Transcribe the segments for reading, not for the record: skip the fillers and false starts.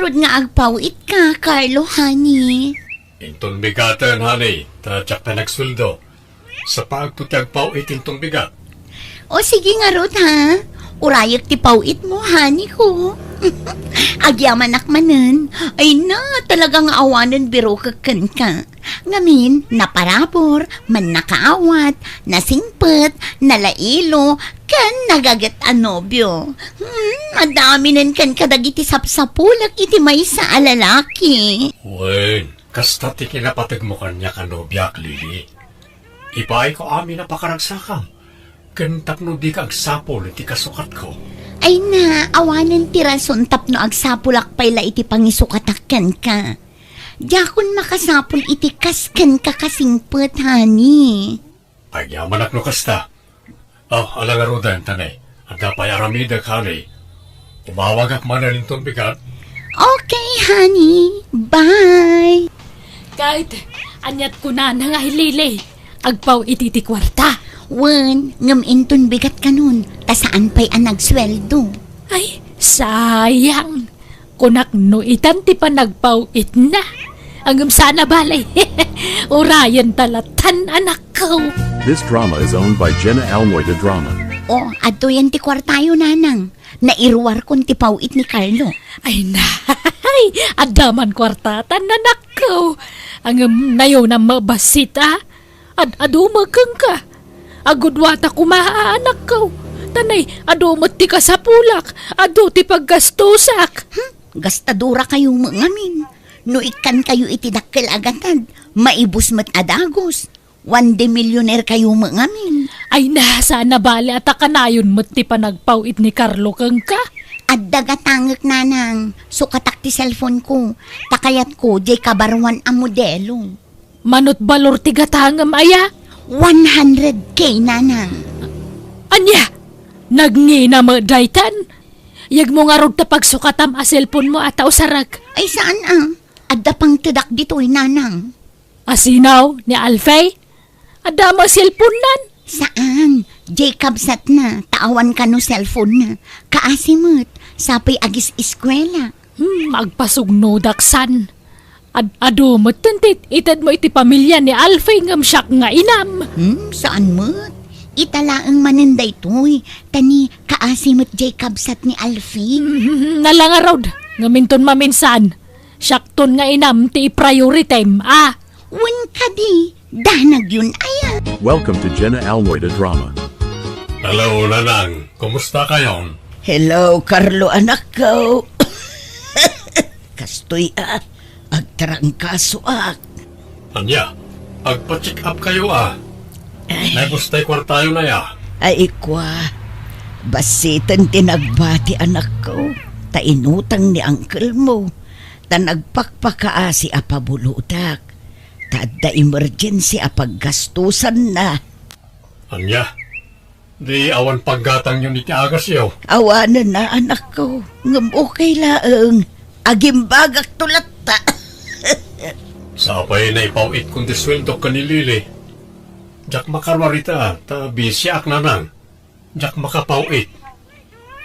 rod nga agpawit ka, Carlo, honey. Intong bigatan, honey. Tadyak na nagsweldo. Sa pagtutag pao itintong bigat. O sige nga rod, ha? Urayak ti pawit mo, honey ko. Agyaman akmanan. Ay na, talagang awanan biro kakan ka. Ngamin, naparabor, man nakaawat, nasingpet, nalailo, kan nagagat anobyo. Madami nan kan kadagiti sapsapulak iti may sa alalaki. Wen, kasta ti kinapatag mo kanya kanobyak, Lili. Ipaay ko amin na pakaragsakam. Kan tapno di ka agsapol iti kasukat ko. Ay na, awanan ti rason tapno agsapulak payla iti pangisukatakan ka. Yakon makasapul iti kaskan ka kasingpet, honey. Ay, yaman no kasta. Alang arudan, tanay. Ang kapay aramida, honey. Umawag ak manalintong bigat. Okay, honey. Bye. Kahit anyat ko na nga hilili. Agpaw iti kwarta. Wen, ngaminton bigat ka nun. Tasaan pa'y ang nagsweldo. Ay, sayang. Kunak no itan ti pa nagpawit na. Hanggang sana balay. Urayan talatan anak ko. This drama is owned by Jenna Almoy de Drama. O, ato yan ti kwartayo, nanang. Nairuwar kon ti pawit ni Carlo. Ay nay, adaman kwartatan anak ko. Hanggang nayo na mabasita. Adumagang ka. Agudwata kumaa anak ko. Tanay, adumot ti kasapulak. Adu ti paggastusak. Gastadura kayo ngamin. No ikan kayo itidakkel agatan. Maibus mat adagos. 1 de millionaire kayo ngamin. Ay na, sana bali at akanayon mo't ti panagpawit ni Carlo kang ka. At dagatangak nanang. Sukatak ti cellphone ko. Takayat ko, di kabarwan ang modelo. Manot balor ti gatangam aya. 100K nanang. Anya, nagngina mo daytan. Yag mo nga rog ta pagsukatam a cellphone mo ataw sarag. Ay saan ang? Adda pang tidak dito'y nanang. Asinaw ni Alfay? Ada mo cellphone nan? Saan? Jacob sat na. Taawan ka no cellphone na. Kaasimot. Sapay agis eskwela. Magpasugno daksan. Ado mo tuntit. Itad mo iti pamilya ni Alfay ngam siyak nga inam. Saan mo? Italaang maninday to'y. Tani kaasimot Jacob sat ni Alfie. Nalangarod. Ngaminton maminsan. Siakton nga inam ti priority ah. Wen ka di. Danag yun aya. Welcome to Jenna Almoy de Drama. Hello, nanang. Kumusta kayo? Hello, Carlo, anak ko. Kastoy agtarangkaso Anya, agpa-check up kayo Naibustay kwartayo na ya. Ay, ikwa. Basitan tinagbati anak ko. Tainutang ni uncle mo. Tanagpakpakaasi apabulutak. Tadda emergency apaggastusan na. Anya, di awan paggatang yun iti agas yaw. Awanan na anak ko. Ngam okay laang. Agimbagak tulat ta. Sapay na ipawit kung disweldo ka ni Lili. Jak makarwarita, ta bisyak nanang. Jak makapawit.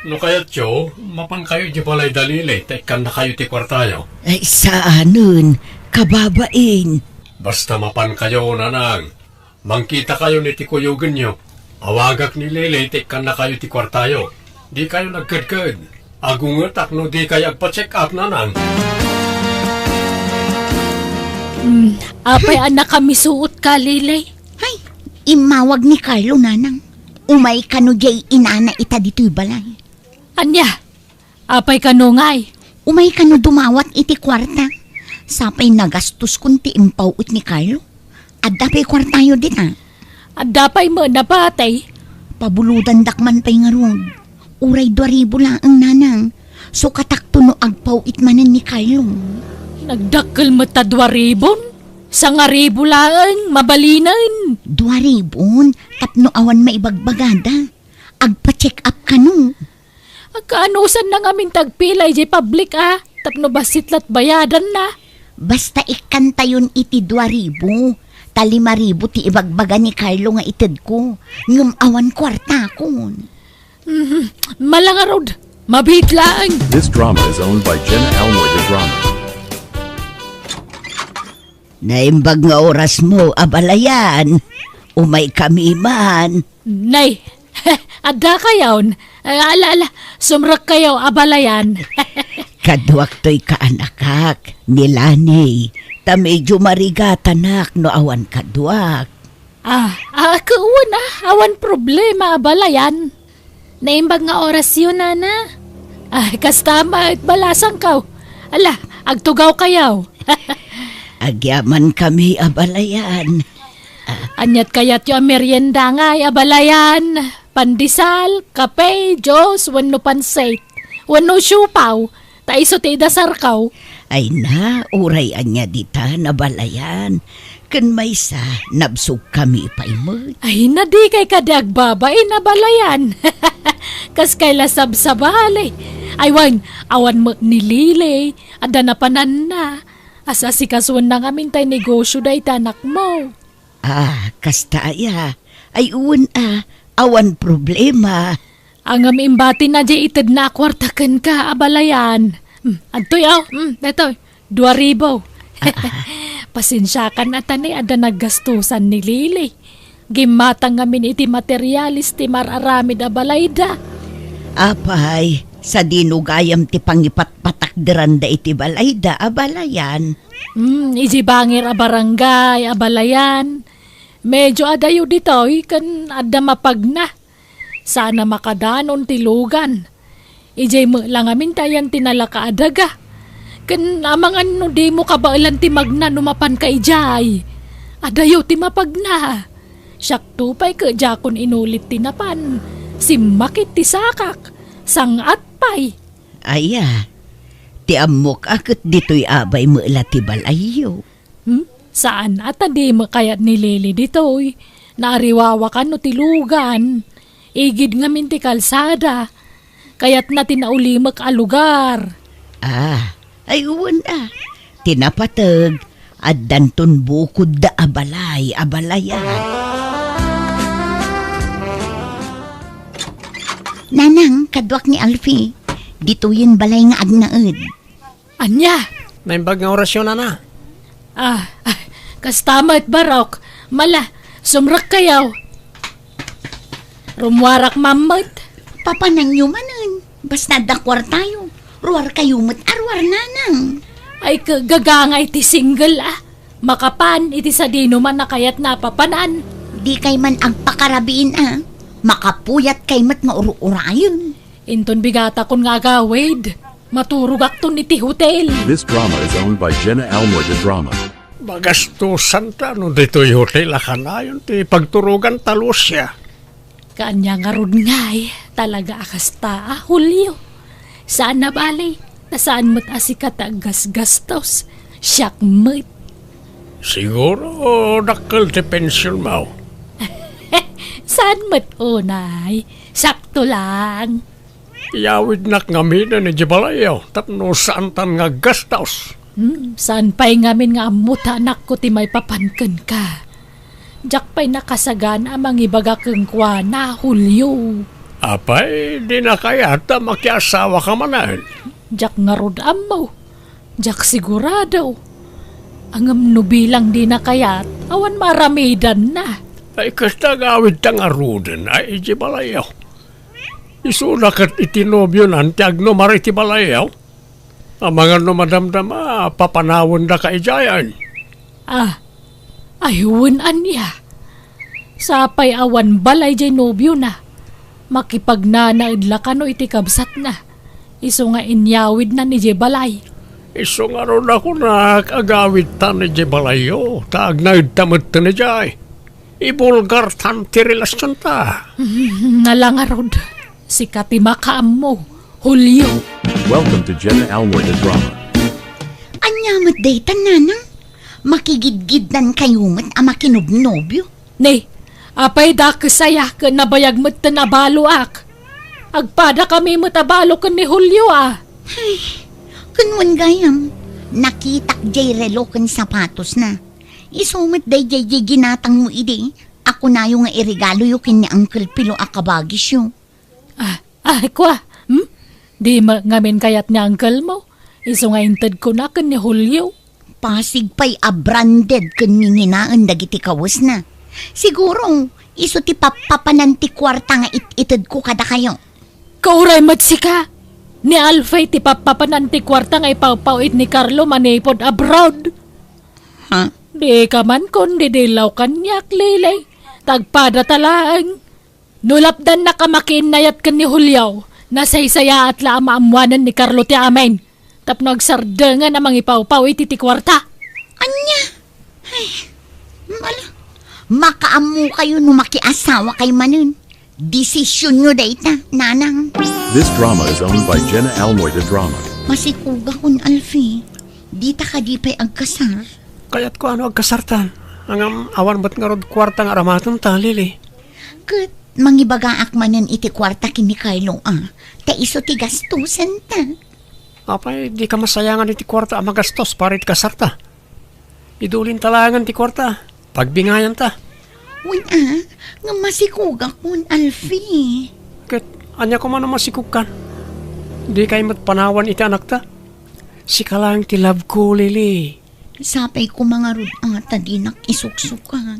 No kaya tiyo, mapan kayo di balay dalili, ta ikan na kayo ti kwartayo. Ay saanon, kababain. Basta mapan kayo, nanang. Mangkita kayo ni ti kuyugan nyo. Awagak ni Lili, ta ikan na kayo ti kwartayo. Di kayo nagkadkad. Agungatak no di kayo agpa-check up, nanang. Apay anak kami suot ka, Lilay. Hay, imawag ni Carlo nanang. Umay ka no jay inana ita dito'y balay. Anya, apay ka ngay. Umay ka no dumawat iti kwarta. Sapay nagastos kunti impawit ni Carlo. Adda pa'y kwartayo din At dapay mo na patay. Pabuludan dakman pa'y nga rod. Uray 2,000 lang ang nanang. So katakto no agpawit manan ni Carlo. Nagdakkel mo ta 2,000? Sa nga ribo lang, mabalinan. 2,000? Tapno awan maibagbagada. Agpa-check up ka no. Agkaanusan na nga min tagpilay jay public Tapno basitlat bayadan na. Basta ikanta yun iti 2,000. 5,000 ti ibagbaga ni Carlo nga itid ko. Ngam awan kwarta ko. Malangarod. Mabitlaan. This drama is owned by Jenna Almoida Drama. Naimbag nga oras mo, abalayan. Umay kami man. Nay, adda kayaw. Ala, sumrak kayaw abalayan. Kaduak to'y kaanakak, nilanay. Ta medyo marigatanak no awan kaduak. Kauwan awan problema abalayan. Naimbag nga oras yun, nana. Kastama at balasang kaw. Ala, agtugaw kayaw. Agyaman kami abalayan. Anyat kayat yung merienda nga ay abalayan. Pandisal, kape, Diyos, wano pansait. Wano syupaw, taiso ti dasarkaw. Ay na, uray anya dita nabalayan. Kan may sa nabsog kami pa imod. Ay na di kay kadag babay na balayan. Kas kay lasab-sabali. Ay awan mo nilili. Ada na panan na. Asa si kaswan na ngamin tay negosyo day tanak mo. Kastaya. Ay uwan awan problema. Ang imbati na di itid na kwartakan ka abalayan. Adtoy eto, 2,000. Pasensya ka na tanay ada naggastusan ni Lili. Gimatang ngamin iti materialis ti mararamid abalayda. Apay, sa dinugayam ti pangipatpatakderan da iti balayda abalayan. Iji bangir a barangay abalayan. Medyo adayo ditoy kan ada mapagna. Sana makadanon ti lugan. Iji mo lang amin tayan tinalaka adaga. Kan amang ano di mo kabailan ti magna numapan ka ijay. Adayo ti mapagna. Siyak tupay ka jakon inulit tinapan. Simakit ti sakak. Sangat pay. Aya, ti amok akit dito'y abay mo ila ti balayo. Saan at di mo kayat ni Lili ditoy? Naariwawa ka no ti lugan. Igid nga min ti kalsada. Kayat na tinaulimak a lugar. Ay uwan tinapatag at danton bukod da abalayan. Nanang, kadwak ni Alfie. Dito yun balay nga agnaed. Anya? Naimbag nga orasyon na. Kastama at barok. Mala, sumrak kayaw. Rumwarak mamad. Papanang yumanan. Basta dakwar tayo. Ruwar kayo arwar nanang. Ay gagangay ti single Makapan iti sa dino man na kayat napapanan. Di kay man ang pakarabiin Makapuyat kay mat nga urayon. Inton bigata kon nga gawid. Maturugak to iti hotel. This drama is owned by Jenna Almoida Drama. Magastusan ta no dito'y hotel akanayon ti pagturugan talusya. Kanya nga rod ngay. Talaga akasta Julio. Saan na bali? Nasaan mo't asikat gastos? Siyak mo't. Siguro dakkel ti pensyon mo. Saan mo't unay? Sakto lang. Yawid nak ngamin ni Jibalayo tapno saan tan nga gastos. Saan pa'y ngamin nga amuta anak ko ti may papankan ka? Diyak pa'y nakasagan amang ibaga keng kwa na Julio. Apay, di na kayata makiasawa ka manan. Diyak nga rod mo. Diyak sigurado. Ang nubilang di na kayat, awan maramidan na. Ay kasta gawid tang aruden ay Jibalayo. Isunakat itinobyo nan tiagno mariti balayaw. Ang mga numadamdama, papanawon da ka ijayan. Ayun anya. Sapay awan balay jay nobyo na. Makipagnanaid lakano iti kabsat na. Iso nga inyawid na ni jay balay. Iso nga ron ako na agawid ta ni Jibalayo. Taagnaid tamad ta ni jay. Ibulgar tan ti relasyon ta. Nalangarod. Si Katimakaam mo, Julio. Welcome to Jenna Almoida Drama. Anya mat daytan nanang. Makigidgidnan kayo mat makinubnobyo. Ne, apay da kasaya ka nabayag mat nabaluak. Agpada kami matabalo ka ni Julio Kunwan gayam. Nakitak jay relo kan sapatos na. Isumat day jay ginatang mo ide. Ako na yung nga irigalo yung kin ni Uncle Pilo akabagis yun. Kwa, Di ngamin kayat ni uncle mo. Iso nga inted ko na kan ni Julio. Pasig pa'y abranded kun minginaan dagiti kawas na. Siguro, iso ti papapananti kwarta nga itid ko kada kayo. Kauray matsika. Ni Alfay ti papapananti kwarta nga ipawpawit ni Carlo manipod abroad. Ha? Di ka man kon didilaw kanyak, Lilay. Tagpada talaang. Nulapdan na kamakin nayat kan ni Julio. Nasaysaya at laamaamuanan ni Carlo ti amen. Tapno agsardangan amang ipawpawit ti kwarta. Anya? Ay, makaamu kayo no makiasawa kay manun. Desisyon nyo dayta, nanang. This drama is owned by Jenna Almoida Drama. Masikuga kun Alfie. Dita ka di pa'y agkasar. Kaya't ko ano agkasartan. Ang awan ba't nga rod kwarta nga ramatan ta, Lili? Kat mangibagaak manan iti kwarta kini Carlo Ta iso ti gastusan ta. Apay, di ka masayangan iti kwarta ang magastos para iti kasarta. Idulin talangan ti kwarta. Pagbingayan ta. Wala, nga masikuga kun Alfie. Ket, anya ko man ang masikukan. Di kayo matpanawan iti anak ta. Si ka lang ti love ko, Lili. Sapay ko mga rod ata di nakisuksukan.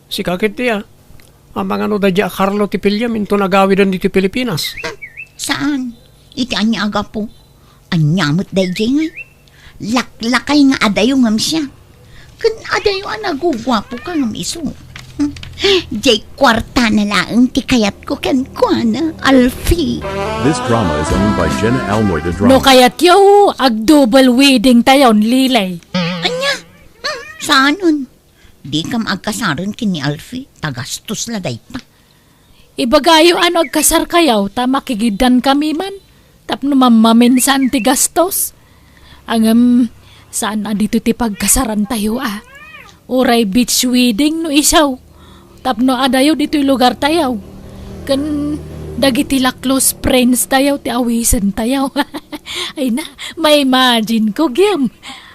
Si kakit tiya. Ang mga no dadya Carlo ti Pilyam into nagawidan dito Pilipinas. Saan? Iti anya aga po. Anyamot day nga. Laklakay nga adayo ngam siya. Kun adayo nagugwapo ka ngam iso. Jay kwarta na laang ti kayat ko kan kuana, Alfie. This drama is owned by Jenna Almoida Drama. No kayat yaw, ag-double wedding tayon, Lilay. Anya? Saan nun? Di kam agkasaran kini Alfie. Tagastos la day pa. Ibagayo ano agkasar kayaw, ta makigidan kami man. Tapno mamaminsan ti gastos. Saan dito ti pagkasaran tayo Uray beach wedding no isaw. Tapno adayo dito'y lugar tayaw. Kan dagiti la close friends tayaw ti awisan tayaw. Ay na, may imagine ko gyam.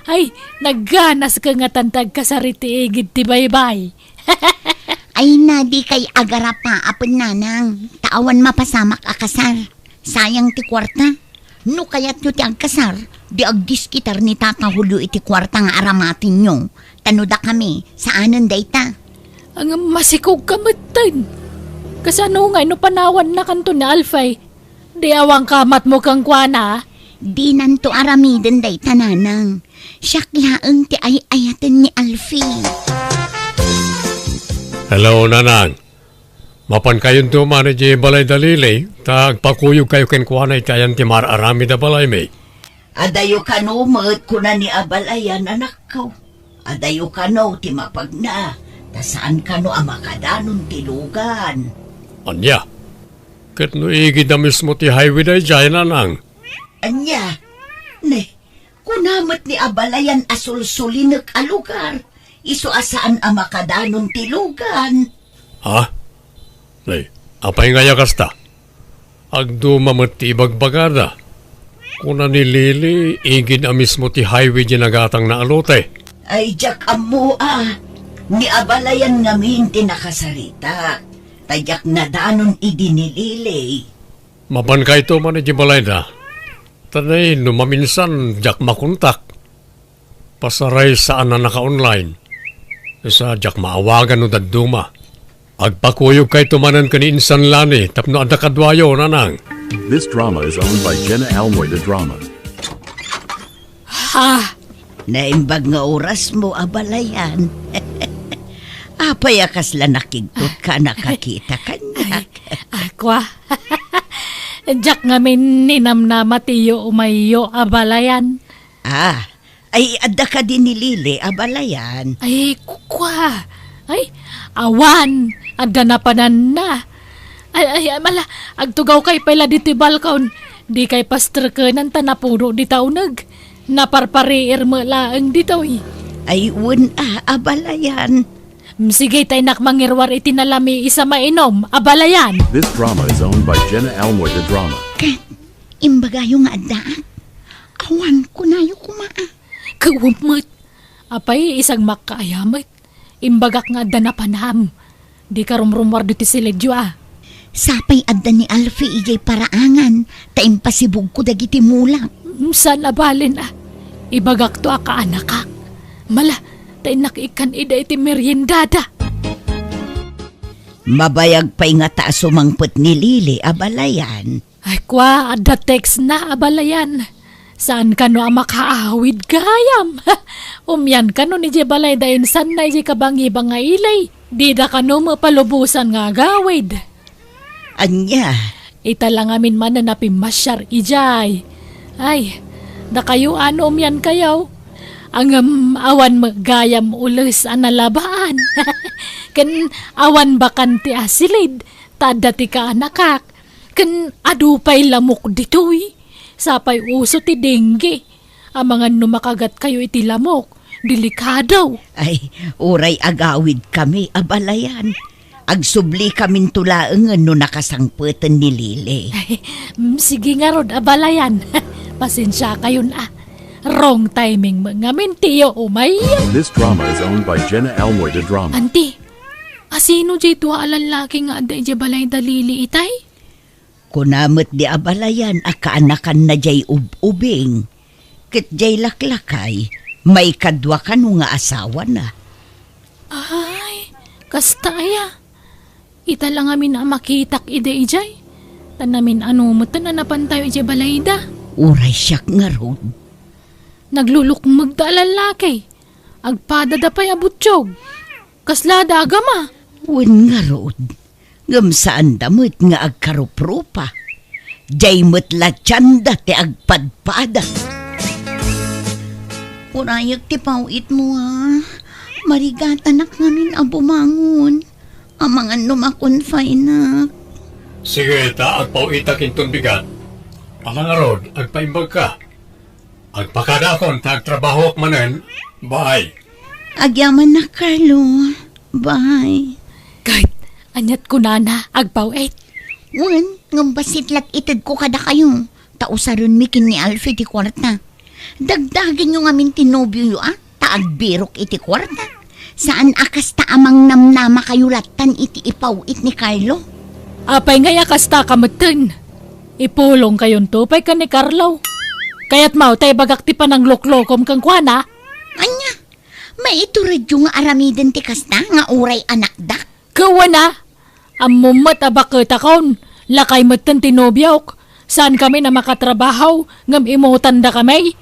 Ay, nagganas ka nga tantag kasariti igid ti baybay. Ay na di kay agara pa apon nanang. Taawan mapasamak akasar. Sayang ti kwarta. No kayat nyo ti agkasar. Di agdiskitar ni Tata Julio iti kwarta nga aramatin nyo. Tanuda kami. Saanan dayta? Ang masikog kamatan. Kasano nga no panawan na kanto ni Alfay. Di awang kamat mo kang kwana. Di nanto aramiden day tananang. Siyakyaang ti ay-ayatan ni Alfie. Hello, Nanang. Mapan kayon to manage balay dalili. Tagpakuyog kayo kenkuanay kayan ti mararami da balay may. Adayo ka no, maat ko na ni abalayan, anak ko. Adayo ka no, ti mapagna. Tasaan ka no, amakadanon tilugan. Anya? Ket no igid na mismo ti highway day jay, Nanang. Anya, ne, kunamat ni abalayan asulsulinek a lugar. Iso asaan amakadanon tilugan. Ha? Nay, apay nga yakas ta? Agdumamat ti ibagbagada. Kuna ni Lili, igid na mismo ti highway di nagatang na alote. Ay, jak amo ni abalayan ngamin tinakasarita. Tadyak na danon idinililay. Mapan ka ito man di balay da. Tanay, numaminsan, jak makontak. Pasaray saan na naka-online. Isa, jak maawagan no daduma. Agpakuyog kay tumanan ka ni Insan Lani, tapno anda kadwayo, Nanang. This drama is owned by Jenna Almoida Drama. Ha? Naimbag nga oras mo, abalayan. Apay akasla nakigtot ka nakakita kanyak. Aqua. Jack ngamin ninamnama tiyo umayo abalayan. Ay adda ka din ni Lili, abalayan. Ay, kukwa. Ay, awan. Adda na panan na. Ay, mala. Agtugaw kay pala diti balkon. Di kay pastor ka ng tanapuro di taunag. Naparpariir mo laang dito Ay abalayan. Sige tayo nakmangirwar itinalami isa mainom, abalayan. This drama is owned by Jenna Almoida Drama. Kat, imbaga yung adaan. Awan ko na yung kumaa. Kawamot. Apay isang makaayamat. Imbagak nga da na panam. Di ka rumrumwar dito si Ledyo Sapay adda ni Alfie ijay paraangan, taim pasibog ko dagiti mulak. Saan abalin ibagak to aka anakak. Mala, tay nakikan ida iti meriendada. Mabayag pa'y nga taas sumangpot ni Lili, abalayan. Ay kwa, adda text na abalayan. Saan ka no makaawid gayam? Umyan ka no ni Jebalay dayon san na iji kabangi-bang nga ilay. Di da ka no mapalubusan nga gawid. Anya, Ita lang amin man na napimasyar ijay. Ay, da kayo ano umyan kayaw. Ang awan magayam ulis analabaan. Kan awan bakan ti asilid. Tada ti ka anakak. Kan adupay lamok ditoy. Sapay uso ti dengge. Ang mga numakagat kayo iti lamok. Delikadaw. ay, uray agawid kami, abalayan. Agsubli kamin tulaengan no nakasangputan ni Lili. Ay, sige nga rod, abalayan. Pasensya kayo na. Wrong timing mga mintiyo umay. This drama is owned by Jenna Almoida Drama. Auntie, asino jay tuwa alalaki nga aday jay balay dalili itay? Kunamot di abalayan, akaanakan na jay ubing. Ket jay laklakay, may kadwa ka no nga asawa na. Ay, kasta aya. Ita lang amin na makitak ide ijay. Tanamin ano mo na napantayo ijay balay da. Uray siyak nga rod. Naglulukmag da lalaki. Agpada pa'y abutsyog. Kaslada agama. Wen nga rod. Ngam saan damot nga agkaruprupa. Jay mo't latyanda ti agpadpada. Urayak ti pauit mo Marigat anak ngamin abumangon. Amangan numakonfay na. Sige, ta, agpauitak intong bigat. Alang arod, agpaimbag ka. Agpakada akong tagtrabaho ak manen. Bye. Agyaman na, Carlo. Bye. Kahit anyat ko na agpawit. Wan, ngambasitlat itid ko kada kayo. Tausaron mikin ni Alfie ti kwarta. Dagdagin yung amin tinobyo taagbirok iti kwarta. Saan akas ta amang namnama kayo latan iti ipawit ni Carlo? Apay ngaya kasta kameten. Ipulong kayon to pay ka ni Carlo. Kaya't mau tay bagak ti panang loklokom kang kwana. Anya, maiturad yung aramiden ti kasta nga uray anak dak. Kawana. Amumat abakot akon. Lakay meten tinobyok. Saan kami na makatrabaho? Ngam imutan da kami?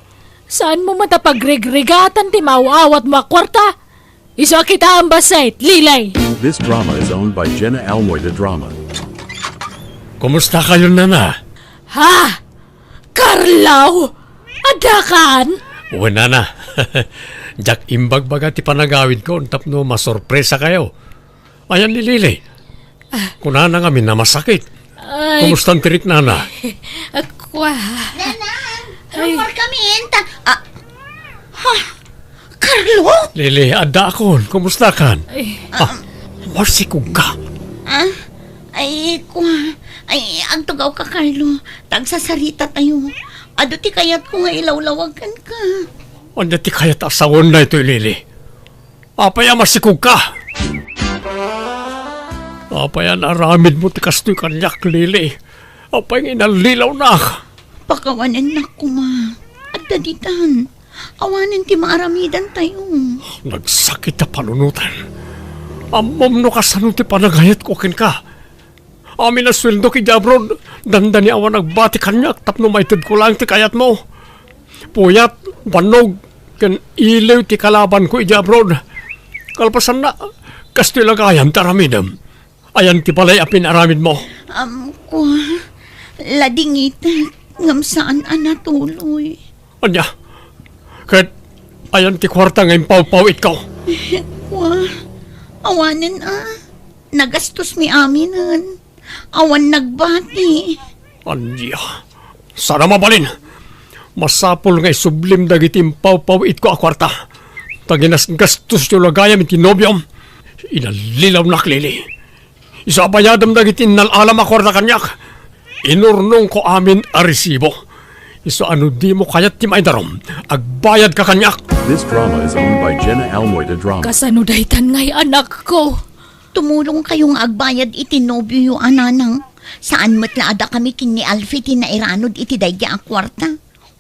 Saan mo matapagregregatan ti mauawat makwarta? Iso kita ang basait, Lilay. This drama is owned by Jenna Almoida Drama. Kumusta kayo, nana? Ha? Carlo? Adakan? Wala na. Jak imbag baga ti panagawid ko, tapno masorpresa kayo. Ayan ni Lili. Kuna na kami na masakit. Ay, Kumusta ang tirik, nana? akwa. Nanang, Ay. rumor kami enta. Carlo? Lili, ada akon. Kumusta kan? Ay, Marsikog ka. Ay, ang tugaw ka, Carlo. Tagsasarita tayo. Ado ti kayat ko nga ilawlawagan ka. Anda ti kaya asawon na ito, Lili. Apaya marsikog ka. Apaya naramid mo ti kastoy kanyak, Lili. Apaya inalilaw na. Pakawanan na ko, ma. At daditan. Awanan ti maaramidan tayo. Nagsakit na panunutan. Amom no kasano ti panagayat ko kin ka. Amin na sweldo ki Jabrod. Dandani awan nagbati kanyak. Tapno maitid ko lang ti kayat mo. Puyat, banog, ken ilaw ti kalaban ko Jabrod. Kalpasan na, kastoy lagayam taramidam. Ayan ti palay apin aramid mo. Ko, ladingit. Ngam saan anatuloy. Anya, kahit ayan ti kwarta ngayon pawpawit ko. Kwa, awanan nagastos mi aminan. Awan nagbati. Anya, sana mabalin. Masapol nga sublim dagiti pawpawit ko a kwarta. Taginas gastos yung lagayam iti nobyom. Inalilaw naklili. Isabayadam dagiti nalalam a kwarta kanyak. Inurnong ko amin a resibo. Iso ano di mo kayat ti maidarom. Agbayad ka kanyak. This drama is owned by Jenna Almoida Drama. kasano daytan ngay anak ko. tumulong kayong agbayad iti nobyo yu ananang. Saan matlaada kami kin ni Alfie tinairanod iti dayga ang kwarta.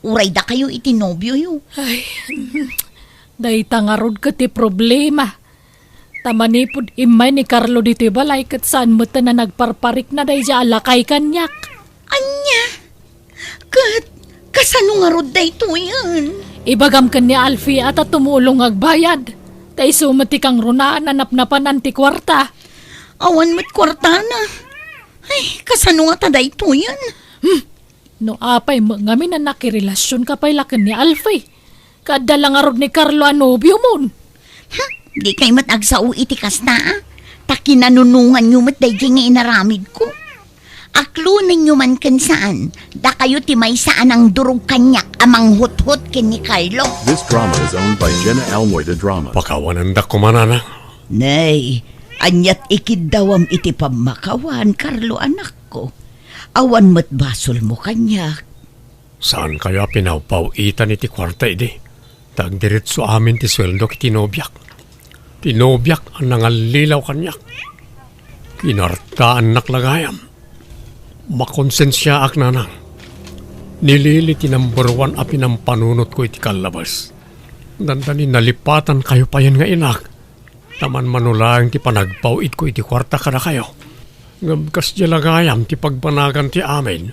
Uray da kayo iti nobyo yu. Ay, day tangarod ka ti problema. Tamanipod imay ni Carlo dito balay kat saan mo na nagparparik na day siya alakay kanyak. Anya? Kasano nga rod da ito yan? Ibagam ka ni Alfie at tumulong agbayad. Tay sumati kang runaan nanap-napan anti kwarta. Awan mo't kwarta na. Ay, kasano nga tada ito yan? No apay mo ngami na nakirelasyon ka pa'y lakan ni Alfie. Kadala nga rod ni Carlo anobyo mon. Di kay matagsao iti kasta. Takinanunungan nyo mat day nga inaramid ko. Aklo ninyo man kan saan. Da kayo timay saan ang durog kanyak amang hut-hut kin ni Carlo. This drama is owned by Jenna Almoida Drama. Pakawanan da ko mananang. Nay, anyat ikid dawam iti pamakawan, Carlo anak ko. Awan mo't basol mo kanyak. Saan kaya pinawpawitan iti kwarta iti? Tagdiritso amin ti sweldo kiti nobyak. Tinobyak ang nangalilaw kanyak. Kinartaan naklagayam. Makonsensya ak nanang. Nilili ti number 1 api ng panunot ko iti kalabas. Dandani nalipatan kayo pa yan nga inak. Taman manulang ti panagpawid ko iti kwarta kada kayo. Ngabkas di lagayam ti pagbanagan ti amin.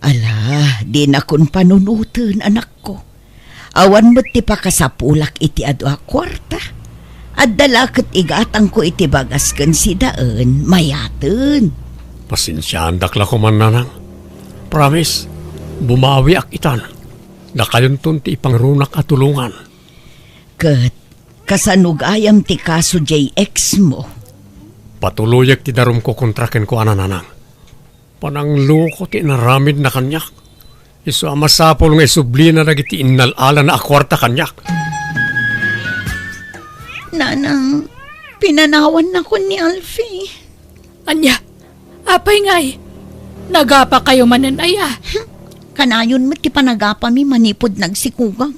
Ala, di na kun panunutin anak ko. Awan mo't ti pakasapulak iti adwa kwarta. At dalakot igatang ko iti bagas kan si daan, mayaten. Pasinsyahan dakla ko man nanang. Promise, bumawi ak itan. Nakayuntun ti ipangrunak at tulungan. Kat, kasanugayam ti kaso JX mo. Patuloyak ti darum ko kontraken ko ananang. Panangluko ti naramid na kanyak. Iso amasapol nga isubli na nagiti innalala na akwarta kanyak. Nanang, pinanawan na ko ni Alfie. Anya, apay ngay. Nagapa kayo manan aya. Kanayon mo ti panagapa mi manipod nagsikugang.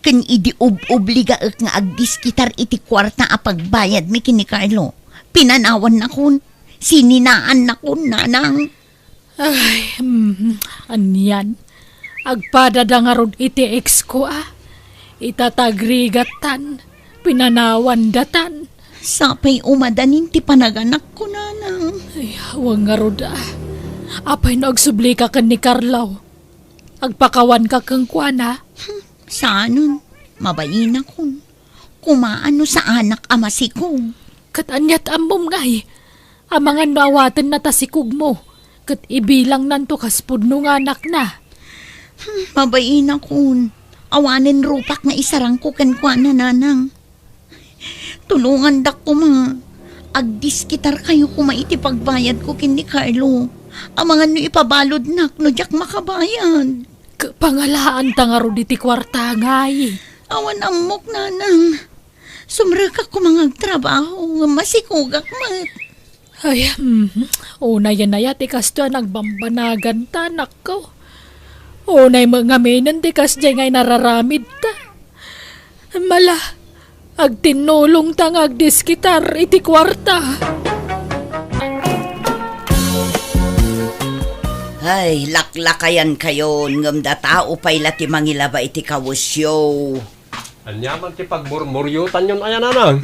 Kan idi obliga ek nga agdiskitar iti kwarta apagbayad mi kini Carlo. Pinanawan na kun. Sininaan na kun, nanang. Ay, anyan. Agpadada nga rod iti ex ko Itatagrigatan. Pinanawan datan. Sapay umadanin ti panaganak ko, nanang. Ay, huwag nga rod Apay nagsubli ka kan ni Carlo. Agpakawan ka kang kuana. Saanon? Mabayin akon. Kumaano sa anak amasikog. Kat anyat ambom ngay. Amangan nawatan na tasikog mo. Kat ibilang nanto kaspudno nga anak na. Mabayin akon. Awanin rupak nga isarang ko kan kwa na, nanang. Tulungan dak ko mga. Agdiskitar kayo kumaiti pagbayad ko kin ni Carlo. Amangan nyo ipabalod nak no jak makabayad. Pangalaan tangaro di ti kwarta ngay. Awan amok, nanang. Sumraka ko mga trabaho. Masikugak mat. Ay, una yan na yati kasto nagbambanagan ta, nako. Unay mga menan di kas dyan ngay nararamid ta. Mala, agtinulong ta nga agdiskitar iti kwarta. Ay, laklakayan kayo. Ngam da tao pa'y lati mangilaba iti kawusyo. Anyaman ti pagmurmuryutan yun ayan nanang.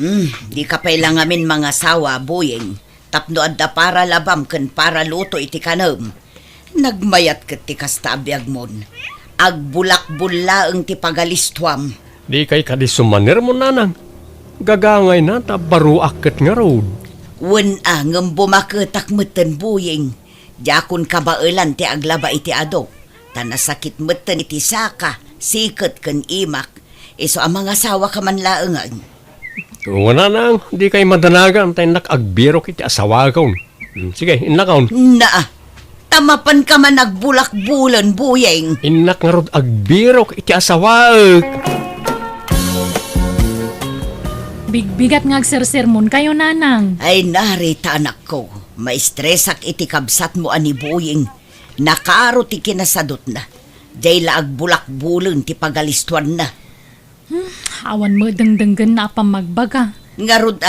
Di ka pa'y amin mga sawa, buyeng. Tapno adda para labam ken para luto iti kanam. Nagmayat ket ti kastabyag mon. Agbulak-bulla ang ti pagalistuam. Di kay kadisumanir mo nanang. Gagangay na tabaruak ket nga road. Wen ngem bumaketak meten buyeng. Jakun kabaelan ti aglaba iti adok. Tanasakit meten iti saka, siket ken imak. Iso ang mga sawa ka man laengan. Oo nanang, di kay madanagan tayo nakagbiro kiti asawagaw. Sige, inakaon. Na, tamapan ka man nagbulak-bulan, buyeng. Inak nga rod agbiro kiti asawag. Bigbigat nga agsersermon kayo, nanang. Ay narita anak ko, maistresak iti kabsat mo ani buyeng. Nakaro ti kinasadot na. Jay laag bulak-bulan ti pagalistuan na. Awan mo dengdenggan na pamagbaga. Ngarod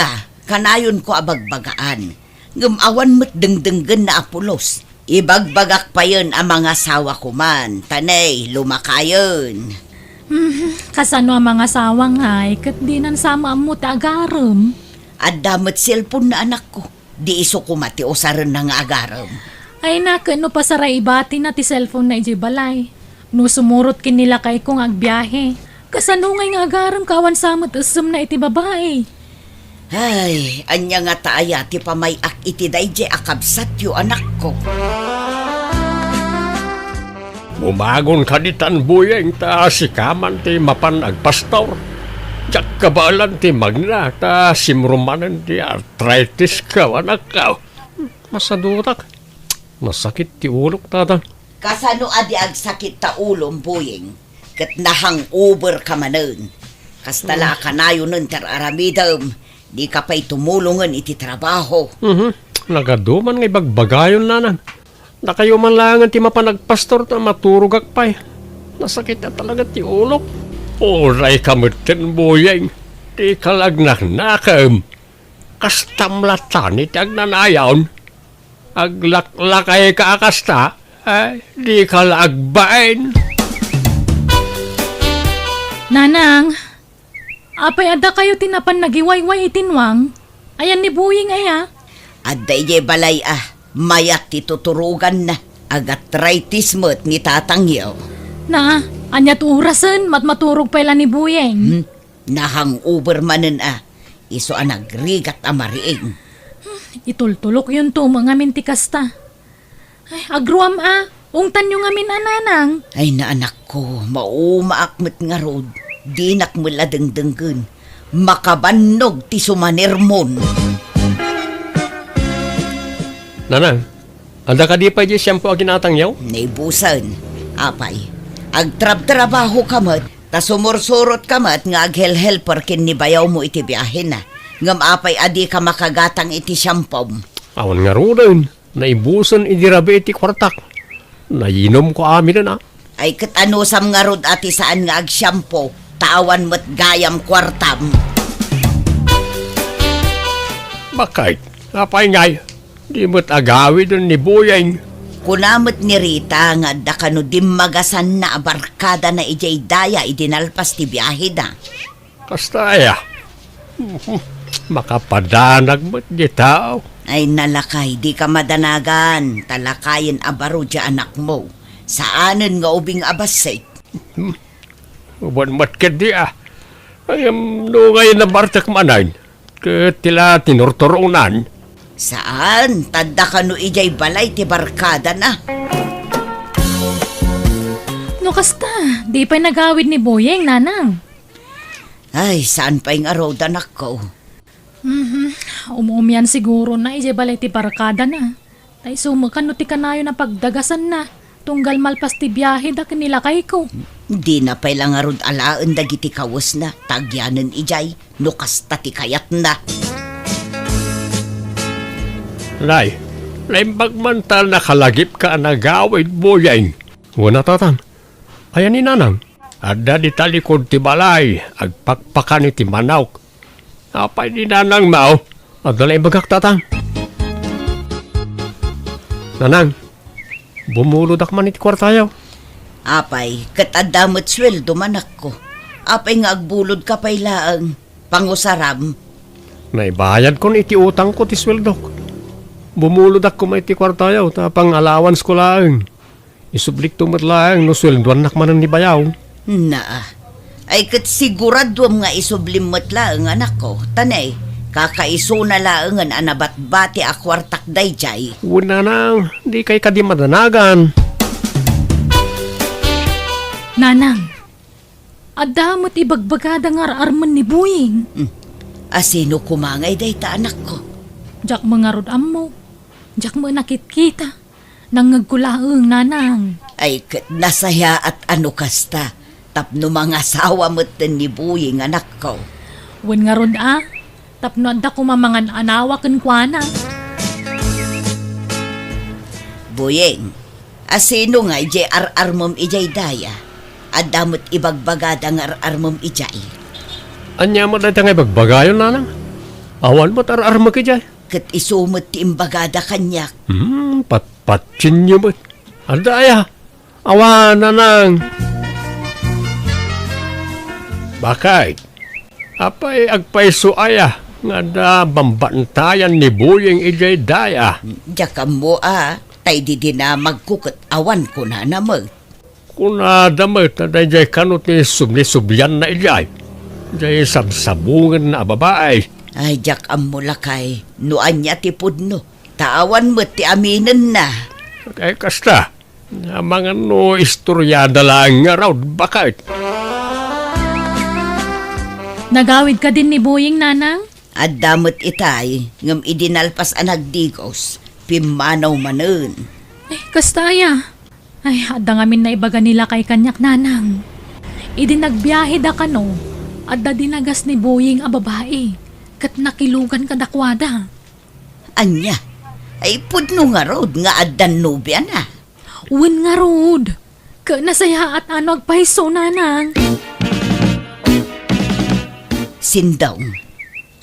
kanayon ko abagbagaan. Ngumawan mo't dengdenggen na apulos. Ibagbagak pa yun ang mga sawa ko man. Tanay, lumakayon. Kasano ang mga sawang hay, kat di nan sama mo tagaram. At damot cellphone na anak ko. Di iso ko mati o saran na nga agaram. Ay naka, no pasaray ibati na ti cellphone na ijibalay. No sumurot kinila kay kong agbiyahe. Kasano ngay nga agaram kawan samot usum na iti babae. Ay, anya nga taaya ti pamayak iti dayje akabsat yu anak ko. Bumagon ka di tanbuyeng ta sikaman ti mapan agpastor. Jak kabalan ti magna ta simrumanan ti arthritis ka anak ka. Masadutak. Masakit ti ulok tatang. Kasano adi ag sakit ta ulong buyeng, kat nahang over ka manen. Kastala kanayo nun teraramidam, di ka pa'y tumulungan iti trabaho. Nagaduman nga ibagbagayon nanan. Na kayo man lang ti mapanagpastor ta maturugak pa'y. Nasakit na talaga ti ulok. Oray kamutin buyeng. Ti kalagnak nakam. Kastamlatan iti agnanayawn. Aglaklakay ka akasta. Ay, di ka lagbain. Nanang, apay ada kayo tinapan nagiwayway itinwang. Ayan ni Buying aya. At dayje balay mayat ti tuturugan na. Agatritis mo't ni tatangyaw. Na, anyat urasan maturog pala ni Buying. Nahang over manen iso anagrigat amariing. Itultulok yun to mga mintikasta. Ay, agruam ungtan yung amin ananang. Ay na anak ko, maumaakmet nga rod. Dinak mula dengdenggen. Makabannog ti sumanirmon. Nanang, anda ka di pa di siyempo aginatang yaw? Naibusan, apay. Agtrab-trabaho kamat, ta sumursurot kamat nga aghel-helper kin ni bayaw mo iti biyahe na. Ngam apay adi ka makagatang iti syampom. Awan nga rin. Naibusan idirabe iti kwartak. Nainom ko amin na. Ay katanusam nga rod ati saan nga agsyampo, tawan mo't gayam kwartam. Bakit? Apay ngay. Di mo't agawi dun ni Buyeng. Kunamot ni Rita nga dakano dimagasan na abarkada na ijay daya idinalpas ti biyahe na. Kastaya. Makapadanag mo't di tao. Ay nalakay, di ka madanagan. Talakayin abaro dya anak mo. Saanan nga ubing abasay. Uban mat ka di Ayam no ngayon na bartak manay. Tila tinurturunan. Saan? Tadda ka no ijay balay ti barkada na. No kasta, di pa nagawid ni Buying, nanang. Ay, saan pa yung araw anak ko? Umumyan siguro na balay ti barkada na. Tay sumakan no ti kanayo na pagdagasan na. Tunggal malpas ti biyahe da kanilakay ko. Di na pa'y lang arod alaan dagiti kawas na. Tagyanan ijay, nukasta ti kayat na. Lay, bagmantal na kalagip ka nagawid Buyeng. Wala tatang. Ayan ni nanang. Ada di talikod ti balay. Agpakpakan iti manawk. Apay di nanang mao. Adalay bagak tatang. Nanang, bumulod ak man iti kwartayaw. Apay, katadamot sweldo manak ko. Apay nga agbulod ka pa'y laang. Pangusaram. Naibayad ko iti utang ko ti sweldok. Bumulod ak ko may iti kwartayaw. Tapang allowance ko lang. Isublik tumat lang no sweldoan nak man ni bayaw. Na, ay kat siguradwam nga isublimot laang anak ko. Tanay, kakaiso na laangan anabat-bati akwartak dayjay. Una nang, di kay kadi madanagan. Nanang, adamot ibagbagada nga arman ni Buying. Asino kumangay day ta anak ko? Jak mga rodam mo. Jak mo nakit-kita. Nangagkulaang nanang. Ay kat nasaya at ano kasta. Tapno mga asawa mo't ni Buying anak ko. Wen nga rod tapno adda ko mamangan anawa ken kuana. Buying, asino nga ijay ar-armom ijay daya. Adamot ibagbagada nga ar-armom ijay. Anya mo dahil nga ibagbagayon nanang? Awan mo tarar ka dyan. Kat isumot ti imbagada kanyak. Patpatsin niyo mo. Andaya, awan na nang. Bakit? Apay agpaiso aya, nga da bambantayan ni Buying ijay daya. Jakam mo tay di na magkukot awan ko na namag. Kuna damit na dayjay kanot ni subli-subyan na ijay. Jay sabsabungan na babae. Ay, jakam mo lakay. Nuan niya ti pudno. Taawan mo ti aminin na. Kaya kasta, nga mga no istoryada lang nga raw, bakit? Nagawid ka din ni Buying, nanang? At damot itay, ngam idinalpas anagdigos. Pimanaw manen. Kastaya. Ay, adda ngamin na ibaga nila kay kanyak, nanang. Nagbiyahe da kano, adda dinagas ni Buying a babae. Kat nakilugan ka dakwada. Anya, ay pudno nga rod nga addan nobya na. Uwin nga rod. Ka nasaya at ano agpahiso, nanang. Sindaw,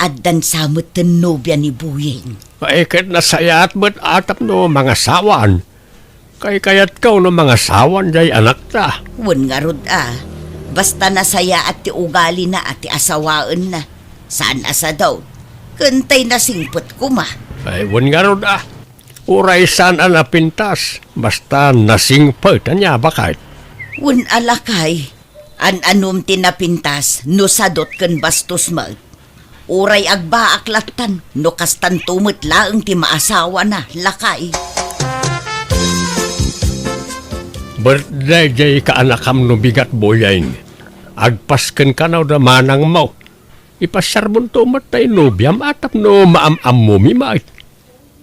addan samot ten nobya ni Buying. Ay kat nasayat mo't atap no mga sawan. Kay kayat kau no mga sawan jay anak ta. Wan nga rod Basta nasaya at ti ugali na at ti asawaan na. Saan asa daw? Kantay na singpot ko ma. Ay wan nga ron Uray saan na pintas. Basta nasingpot niya bakit? Wan alakay. An-anum tinapintas no sadot ken bastos mag. Uray agba aklatan no kastan tumot laeng ti maasawa na lakay. Birthday jay kaanakam no bigat boyeng. Agpasken ka na da manang mo. Ipasyarbon to matay no biyam atap no maam-am mo mimait.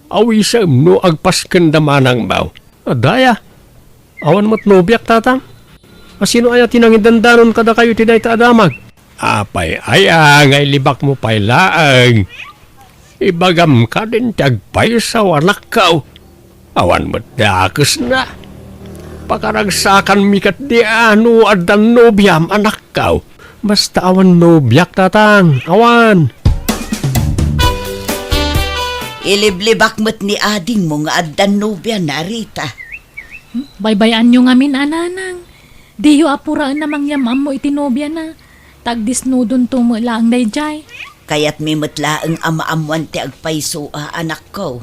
Awisam no agpasken da manang mo. Adaya, awan mo't no biyak tatang. Asino aya tinangin dandanon kada kayo tinay ta adamag. Apay aya ngay libak mo pay laang. Ibagam ka din tagpay sa wanak kao. Awan mo't dakes na. Pakaragsakan mikat di ano adan nobyam anak kao. Basta awan nobyak tatang, awan. Iliblibak mo't ni ading mo nga addan nobya na Rita. Baybayan nyo ngamin, ananang. Diyo apuraan namang yamam mo itinobya na. Tagdisnudon tumo lang dayjay. Kaya't mimutla ang ama-amuan ti agpaiso anak ko.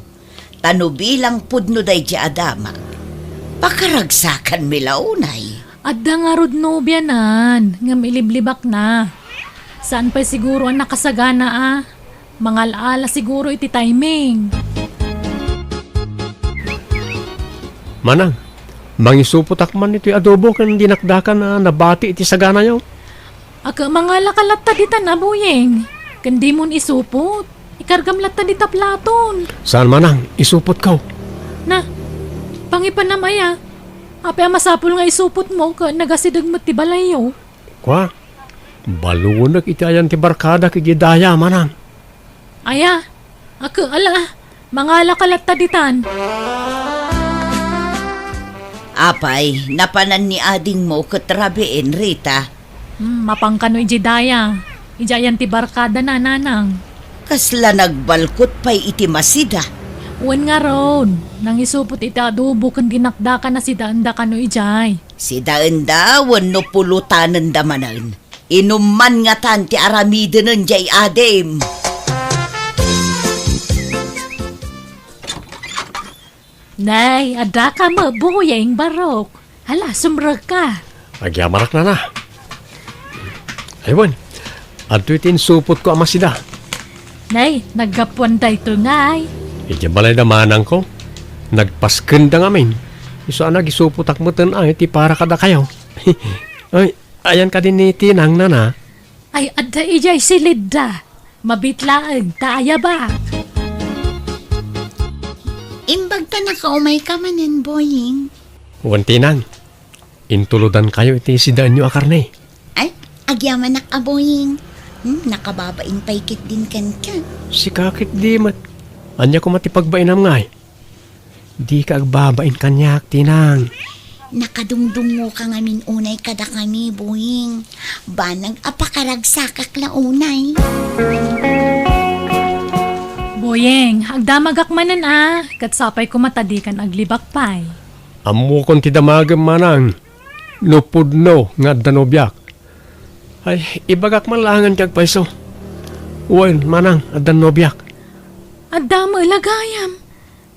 Tano bilang pudno day di adamag. Pakaragsakan milaunay. Adda nga rod nobya nan, nga miliblibak na. Saan pa siguro ang nakasagana Mga alaala siguro iti timing. Manang, mangisuputak man iti adobo kan dinakdakan na nabati iti sagana nyo. Aga mga lakalatta dita na, Buying. Kandi mon isupot. Ikargam latta dita platon. Saan manang, isupot ka. Na, pangipanamaya. Ape masapul nga isupot mo ka nagasidag mo ti balayo. Kwa, balunag iti ayan ti barkada kigidaya manang. Aya, aga ala, mga lakalatta ditan. Apay, napanan ni ading mo katrabiin, Rita. Mapangkano ijidaya. Ijayan ti barkada na, nanang. Kasla nagbalkot pa'y iti masida. Uwan nga ron, nang isupot iti adobo kan dinakdaka na si daanda kano ijay. Si daanda, wano pulutanan damanan. Inuman nga tan ti aramiden ng jay adem. Nay, ada ka mo, Buying barok. Hala, sumrag ka. Magyamarak na. Aywan, adto itin supot ko ama sida. Nay, naggapuan da ito ngay. Iti balay na manang ko, nagpaskenda ngamin. Iso anag isuputak mo tan ay, ti para kada kayo. Ay, ayan ka din ni Tinang na. Ay, ada ijay silid da. Mabitlaan, taaya ba? Imbag ta nakaumay ka manin, Buying. Uwan Tinang, intuludan kayo iti sidaan nyo akarne. Ay, agyaman Buying. Nakababain paikit din kan ka. Si kakit di mat. Anya ko matipagbainam ngay. Di ka agbabain kanyak, Tinang. Nakadungdungo ka ngamin unay kada kami, Buying. Banag apakaragsakak la unay. Boyeng, agdamagak manan katsapay ko matadikan aglibak pay. Amo kon ti damagam manang. Nupudno nga danobyak. Ay, ibagak man langan kag paiso. Uwan, manang, danobyak. Adama lagayam.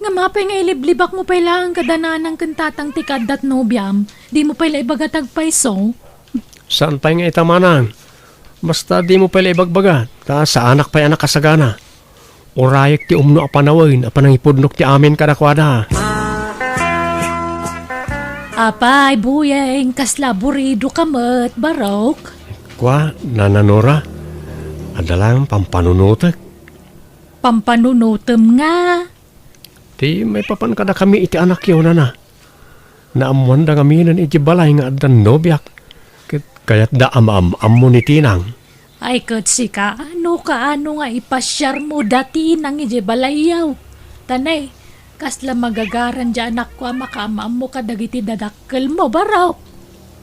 Nga mapay nga iliblibak mo pay lang kadananang kantatang tikad dat nobyam, di mo pala ibagatag paiso. Saan pa nga ita manang? Basta di mo pala ibagbaga. Ta sa anak pa'y anak kasagana. Urayak ti umno apanawin, apanangipudnok ti amin kadakwada. Apay, buyeng, kasla burido kamat, barok. Kwa, nananora, adalang pampanunutek. Pampanunutem nga. Ti may papan kada kami iti anak yun na. Naamuan da kami nan iti balay nga adan nobyak. Kaya't da am mo ni tinang. Ay, katsi ka, ano nga ipasyar mo dati nang ijebalayaw. Tanay, kasla magagaran dyan anak ko makamaam mo kadagiti dadakkel mo, baraw.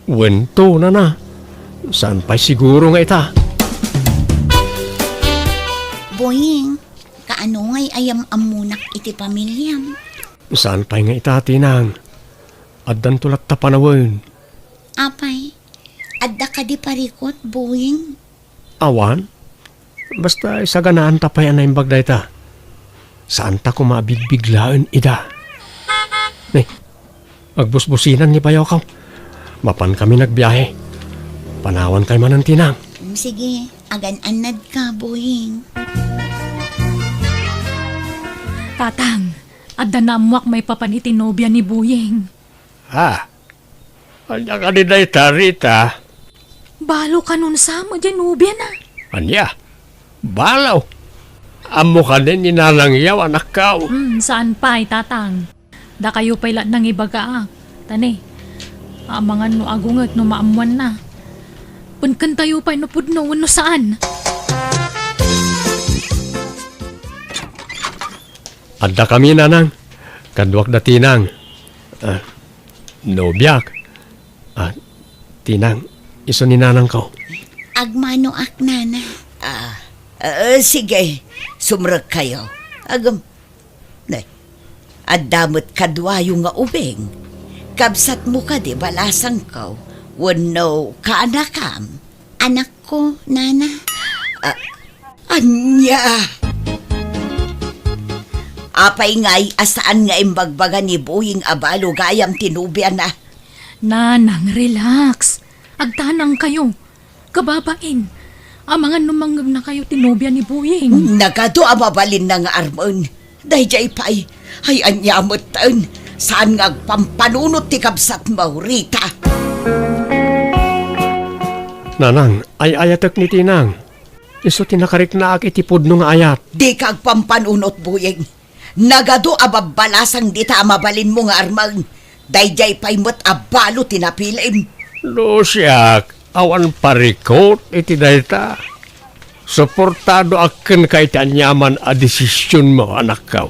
Wento na. Saan pa'y siguro nga ita? Boying, kaano nga'y ayam amunak iti pamilyam? Saan pa'y nga ita tinang? Adan tulak ta panawin. Apay, adda ka di parikot, boying. Awan? Basta isa ganaan ta pa'y anay bagday ta. Saan ta kumabigbiglaan ida? Agbusbusinan ni bayaw ka. Mapan kami nagbiyahe. Panawan kay manan tinang. Sige, agan-anad ka, boying. Tatang, adda namuak may papanitinobya ni Buyeng. Ha? Anya ka di day tarita? Balo ka nun sa mo dyan, nobya na. Anya? Balaw? Amo ka din ninalangyaw anak ka. Saan pa'y, tatang? Da kayo pa'y nang ibaga Tani, amangan no agungat no maamuan na. Punkan tayo pa'y napudno no saan? Adda kami nanang. Kadwak da tinang. Nobyak. Tinang, iso ni nanang ko. Agmano ak nana. Sige, sumrag kayo. Agam, adamot kadwayo nga ubeng. Kabsat mo ka di balasang ka. Wano kaanakam. Anak ko, nana. Anya! Apay nga'y asaan nga imbagbaga ni Buying abalo gayam tinubya na. Nanang, relax. Agtanang kayo. Kababain. Amangan numanggag na kayo tinobya ni Buyeng. Nagado amabalin na nga armon. Dayjay pa'y, ay anyamot taon. Saan nga pampanunot ti kabsat mo, Rita? Nanang, ay ayatek ni tinang. Iso tinakarik na ak itipod nung ayat. Di kag pampanunot, Buyeng. Nagado ababalasang di ta amabalin mo nga armon. Dayjay pa'y mo't abalo tinapilin. Losyak, awan parikot iti dayta. Suportado akin kay tanyaman a desisyon mo, anak ka.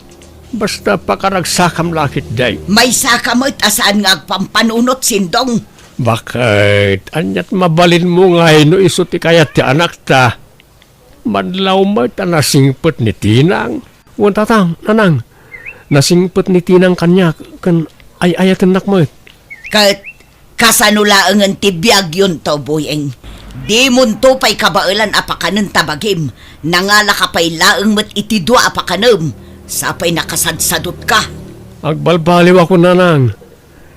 Basta pakaragsakam lakit day. May sakamot asaan nga pampanunot sindong. Bakit? Anyat mabalin mo nga no iso ti kayat ti anak ta. Madlaw mo ta nasingpet ni tinang. Wan tatang, nanang. Nasingpet ni tinang kanya kan ay ayatan nak mo. Kasanulaangan ti biyag yun to, Buyeng. Di munto pa'y kabailan apakanan tabagim. Nangala ka pa'y laang mat itidwa apakanam. Sapay nakasadsadot ka. Agbalbaliw ako, nanang.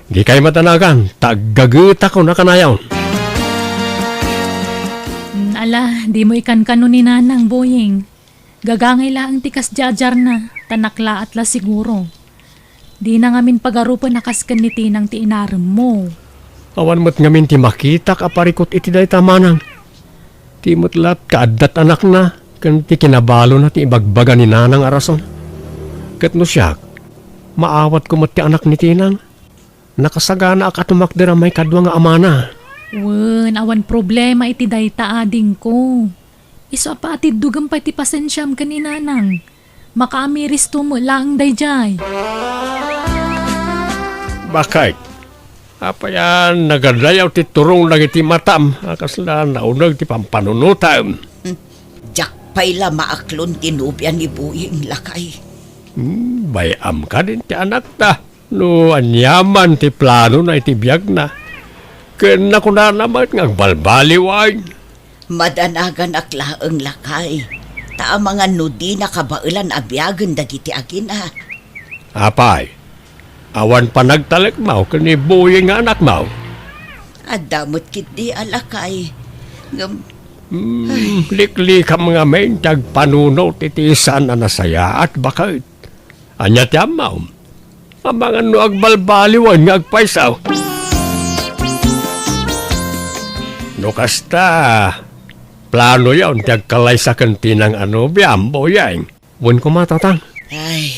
Di kay matanagan, taggagita ko na kanayaw. Ala, di mo ikan kano ni Nanang, Buyeng. Gagangay lang tikas jajar na, tanakla at la siguro. Di na ngamin pagarupan nakaskan ni Tinang ti inaram mo. Awan mo't ngamin ti makita kaparikot iti day tamanang. Ti mo't lat kaadat anak na, kan ti kinabalo na ti ibagbaga ni nanang arason. Kat no siyak, maawat ko mo't ti anak ni tinang. Nakasagana ak atumakdera may kadwa nga amana. Wen, awan problema iti dayta ading ko. Iso pa ati dugam pa iti pasensyam ka ni Nanang. Makaamiris to mo lang dayjay. Bakit? Apa yan, nagadayaw ti turong lang iti matam. Akasla naunag ti pampanunutam. Jak Paila maaklon tinubyan ni Buying lakay. Bayam ka din ti anak ta. No, anyaman ti plano na itibiyag na. Kena ko na naman ng balbaliwag. Madanagan aklaang lakay. Ta mga nudi na kabailan abyagan dagiti agina. Apay, awan pa nagtalagmaw kani Buying nga anak maw. Adamot kit di alakay. Likli ka mga men tag panuno titisan na nasaya at bakit. Anya ti amaw. Ang mga no agbalbaliwan nga agpaisaw. No kasta, plano yaw ti agkalay sa kantinang biyambo yang. Wan ko matatang. Ay,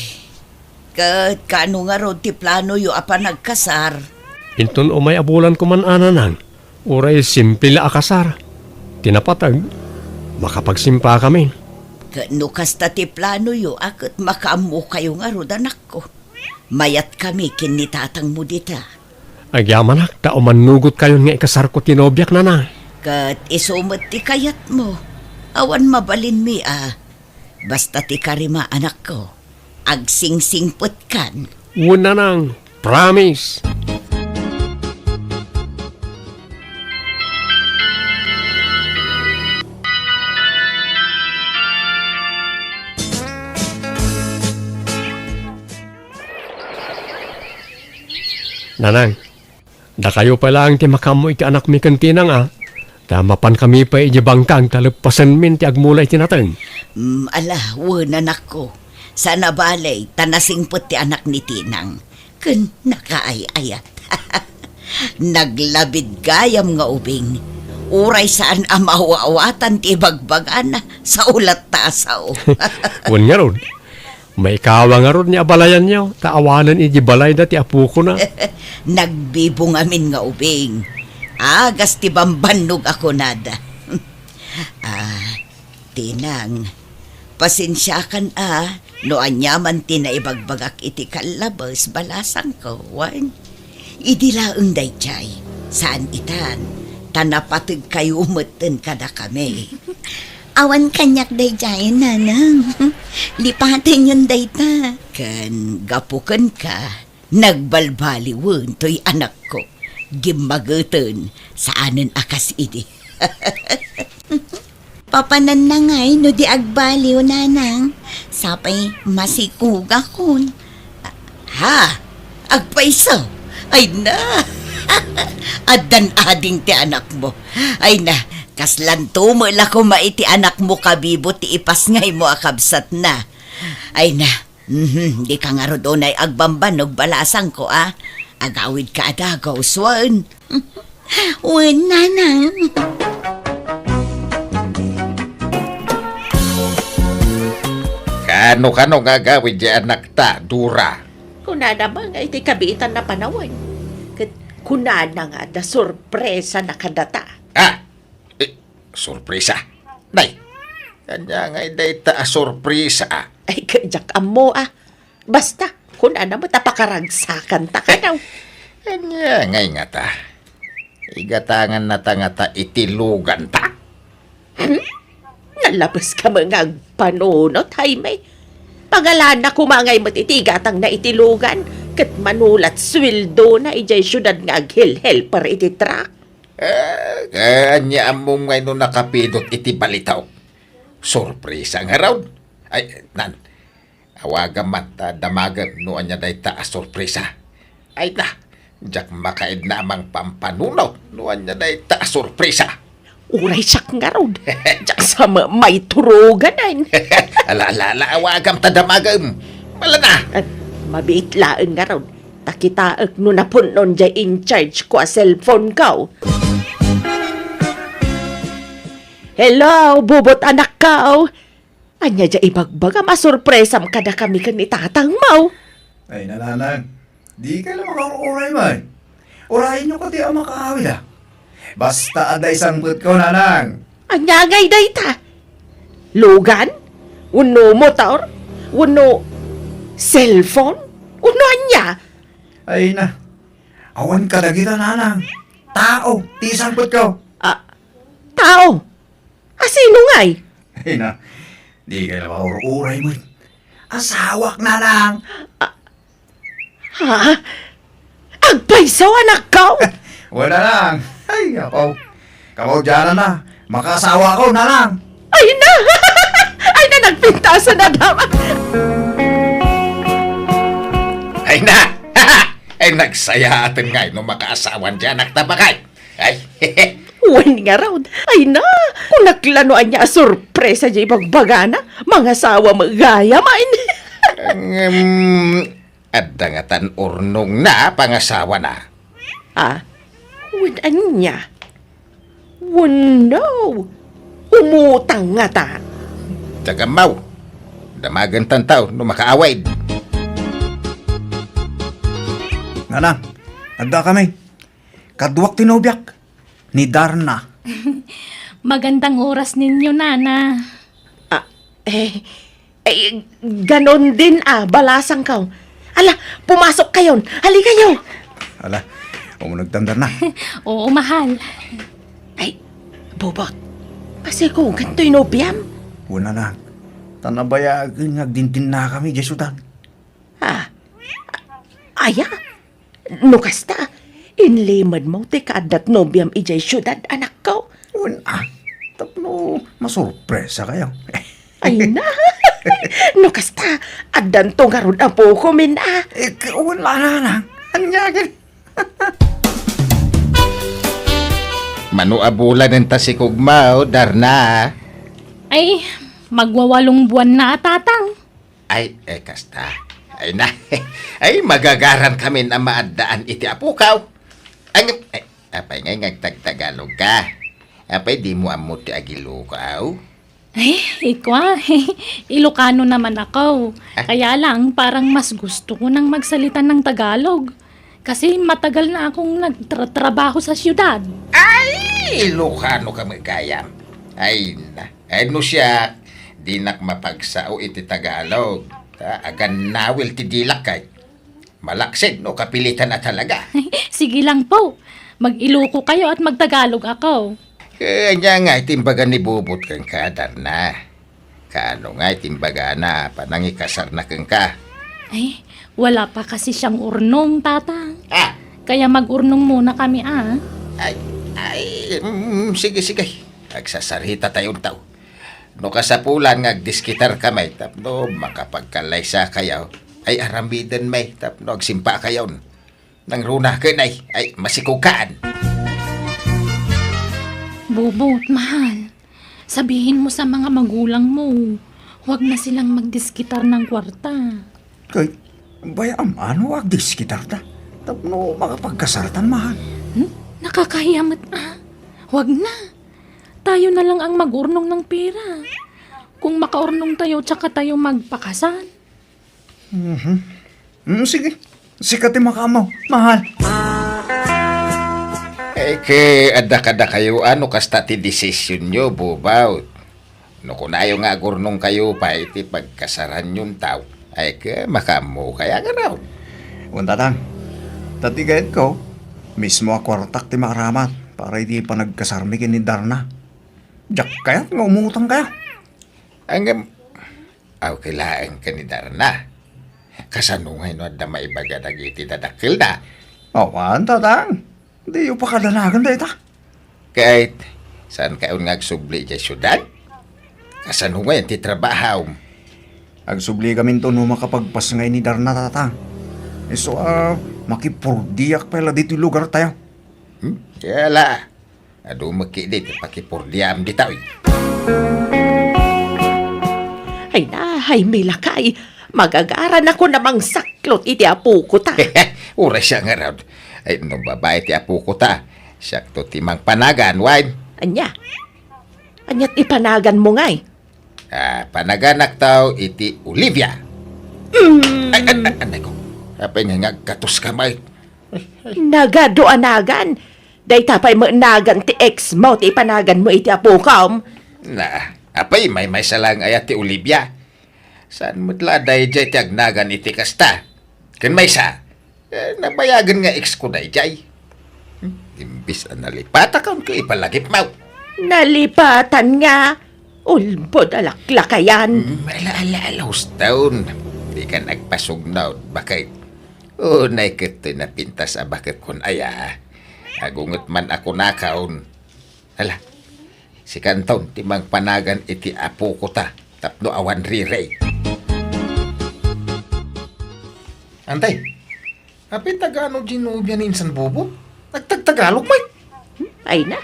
kano nga ron ti plano yu apa nagkasar. Intun umay abulan ko man ananang. Uray simple la akasar. Tinapatag, makapagsimpa kami. Kano kasta ti plano yu akit makaamu kayo nga ron anak ko. Mayat kami kinitatang mo dita. Agyamanak, tao manugot kayo nga ikasar ko tinobyak na na. Kat isumot ti kayat mo. Awan mabalin mi Basta ti karima anak ko. Agsingsingpot kan. Una nang, promise. Nanang, da kayo pa lang ti makamoy ti anak mi kantinang Tamapan kami pa ijibangkang talapasan min ti agmulay ti nateng. Ala, wan anak ko. Sana balay, tanasingpot ti anak ni Tinang. Kun nakaayayat. Naglabid gayam nga ubing. Uray saan amawa-awatan ti bagbagan sa ulat tasaw. Wan nga ron. May kawa nga ron ni abalayan niyo. Taawanan ijibalay na ti apu ko na. Nagbibong amin nga ubing. Agas ti bambanog ako nada. Tinang, pasensyakan no anyaman ti naibagbagak iti kalabas balasang ko, wan. Idilaeng dayjay, saan itan, tanapatag kayo umeten kada kami. Awan kanyak dayjayan, nanang. Lipatin yun dayta. Kan gapukan ka, nagbalbaliwen to'y anak ko. Gimagatan saanan akas idi. Papanan na ngay, no di agbaliw, nanang. Sapay masikuga kun. Ha? Agpaisaw? Ay na! Adan ading ti anak mo. Ay na, kaslan tumula ko maiti anak mo kabibo ti ipas ngay mo akabsat na. Ay na, di ka nga rodon ay agbambanog balasang ko Agawid ka adagaw, swan. Wan, nanang. Kano nga gawin di anak ta, Dura? Kunana ba nga iti kabitan na panawan? Kunana nga da sorpresa na kadata. Sorpresa. Nay, kanya nga iday ta sorpresa Ay, kajak amo Basta, kunana mo tapakaragsakan ta ka daw. Kanya nga ta. Igatangan na ta nga ta itilugan ta. Nalabas ka mga agpanunot, Jaime. Pangalan na kumangay matitigatang na itilugan, kat manulat swildo na ijay syudad nga aghil-hel para ititrak. Kanya among ngay no nakapidot iti balitaw. Sorpresa nga raw. Ay, nan. Awagan man ta damagan no anya day ta sorpresa. Ay na, jak makaid na amang pampanunaw no anya day ta sorpresa. Uray sak nga raw. Jak sa may turugan ay. Ala, awagam ta damagam. Wala na. At mabiitlaan nga raw. Takitaak no napunon jay in charge ko a cellphone ka. Hello, bubot anak ka. Anya jay ibagbaga masurpresam kada kami kanitatang mau. Ay, nananang, di ka lang makauray man. Urahin nyo ko ti ang makakawid Basta aday sangput ko, nanang. Anya ngay day ta. Lugan? Uno motor? Uno cellphone? Uno anya? Ay na, awan ka dagita, nanang. Tao, ti sangput ko. Tao? Asino ngay? Ay na, Di ka na makauray mo. Asawak na lang. Ha? Agpaysaw anak ko? Wala lang. Ay, ako. Kamo dyan na. Makasawa ko na lang. Ay na! Ay na, nagpintasan na daman. Ay na! Ay nagsaya atin nga no makaasawan dyan naktabakay. Ay, Wan nga raw. Ay na, kung naklanoan niya sorpresa niya ibagbagana, mga sawa magaya main. Adangatan urnong na pangasawa na. Ah, wadan niya. No. Umutang nga ta. Tagamaw. Damagan tantaw no makaaway. Nga agda kami. Kaduwak tinobyak. Ni Darna. Magandang oras ninyo, Nana. Ah, ganon din balasang ka. Ala, pumasok kayon. Hali kayo. Ala, umunagtandar na. Oo, mahal. Ay, bobot. Kasi ko, ganito'y nobyam. Una na. Tanabayagin nagdintin na kami, Jesudan. Aya, nukasta. Inlimad mo, ti kaadat nobyam ijay syudad, anak ko. Una. Tapno, masurpresa kayo. Ay na. Nukasta, adan to garod ang puko min Wala na. Anyagin. Manuabulan ng tasikugmao, Darna. Ay, magwawalong buwan na, tatang. Ay, kasta. Ay na. Ay, magagaran kami na maadaan iti apukaw. Apay ngay ngagtagtagalog ka. Apay di mo amot ti agilukaw. Ay, ikwa. Ilocano naman ako. Kaya lang, parang mas gusto ko nang magsalita ng Tagalog. Kasi matagal na akong nagtrabaho sa siyudad. Ay, Ilocano ka magayam. Ay na. Ay no siya, di nak mapagsao iti Tagalog. Agan nawil ti dilak kay. Malaksid no kapilitan na talaga. Sige lang po. Mag-Iloco kayo at magtagalog ako. Kanya nga itimbaga ni Bubot kang kadar na. Kano nga itimbaga na panangikasar na kang ka. Ay, wala pa kasi siyang urnong, tatang. Ah, Kaya mag-urnong muna kami, sige. Agsasarita tayong tao. No kasapulan nga agdiskitar kamay, tapno makapagkalaysa kayaw, ay arambidan may, tapno agsimpa kayaw. Nang runa ka ay masikukaan. Bubot, mahal. Sabihin mo sa mga magulang mo, huwag na silang magdiskitar ng kwarta. Kay, bayam, ano agdis kitarta? Tapno, makapagkasaratan, mahal. Nakakahiyamat, Huwag na. Tayo na lang ang mag-urnong ng pera. Kung makaurnong tayo, tsaka tayo magpakasal. Sige. Sikati makamaw, mahal. Ada kayo, ano kasta ti desisyon nyo, bubaw. No kunayo nga gurnong kayo pa, iti pagkasaran yung tao. Makamo kaya nga raw. Untatang, tatigayat ko, mismo akwartak ti makaramat para hindi pa nagkasarmi ni Darna. Diyak kaya nga umutang kaya. Kailangan ka ni Darna. Kasanungay no da maibaga dagiti dadakil na. Awan, tatang. Di yung pakadanagan da ita. Kahit saan kayo ngagsubli dyan syudad? Kasanungay ti trabahaw. Agsubli kami to no makapagpas ngay ni Darna, tatang. So, makipurdiyak pala dito lugar tayo. Kaya la. Ado makidit, pakipurdiam di tao. Ay na, ay may lakay. Magagaran ako namang saklot iti apo ko ta. Ura siya nga raw. Ay, nung babae ti apo ko ta. Siya to timang panagan, wine. Anya't ipanagan mo ngay. Panaganak tao iti Olivia. Anay ko. Apay nga katos kamay. Nagadoanagan. Day tapay mo nagan ti ex mo ti ipanagan mo iti apo kam. Apay may salang ayat ti Olivia. Saan mo't laday jay ti agnagan iti kasta? Kan may sa, nabayagan nga ex ko day jay. Imbis na nalipata ka ko ipalagip mo. Nalipatan nga. Ulbod alaklakayan. Malaalalos taon. Di ka nagpasugnaw. Bakit? Unay kito na pintas bakit kun aya. Agungot man ako nakaon. Hala, si Kanton timang panagan iti apo ko ta. Tapno awan riray. Antay, apit Tagalog ginubya ni Insan Bobo? Nagtagtagalog may? Ay na.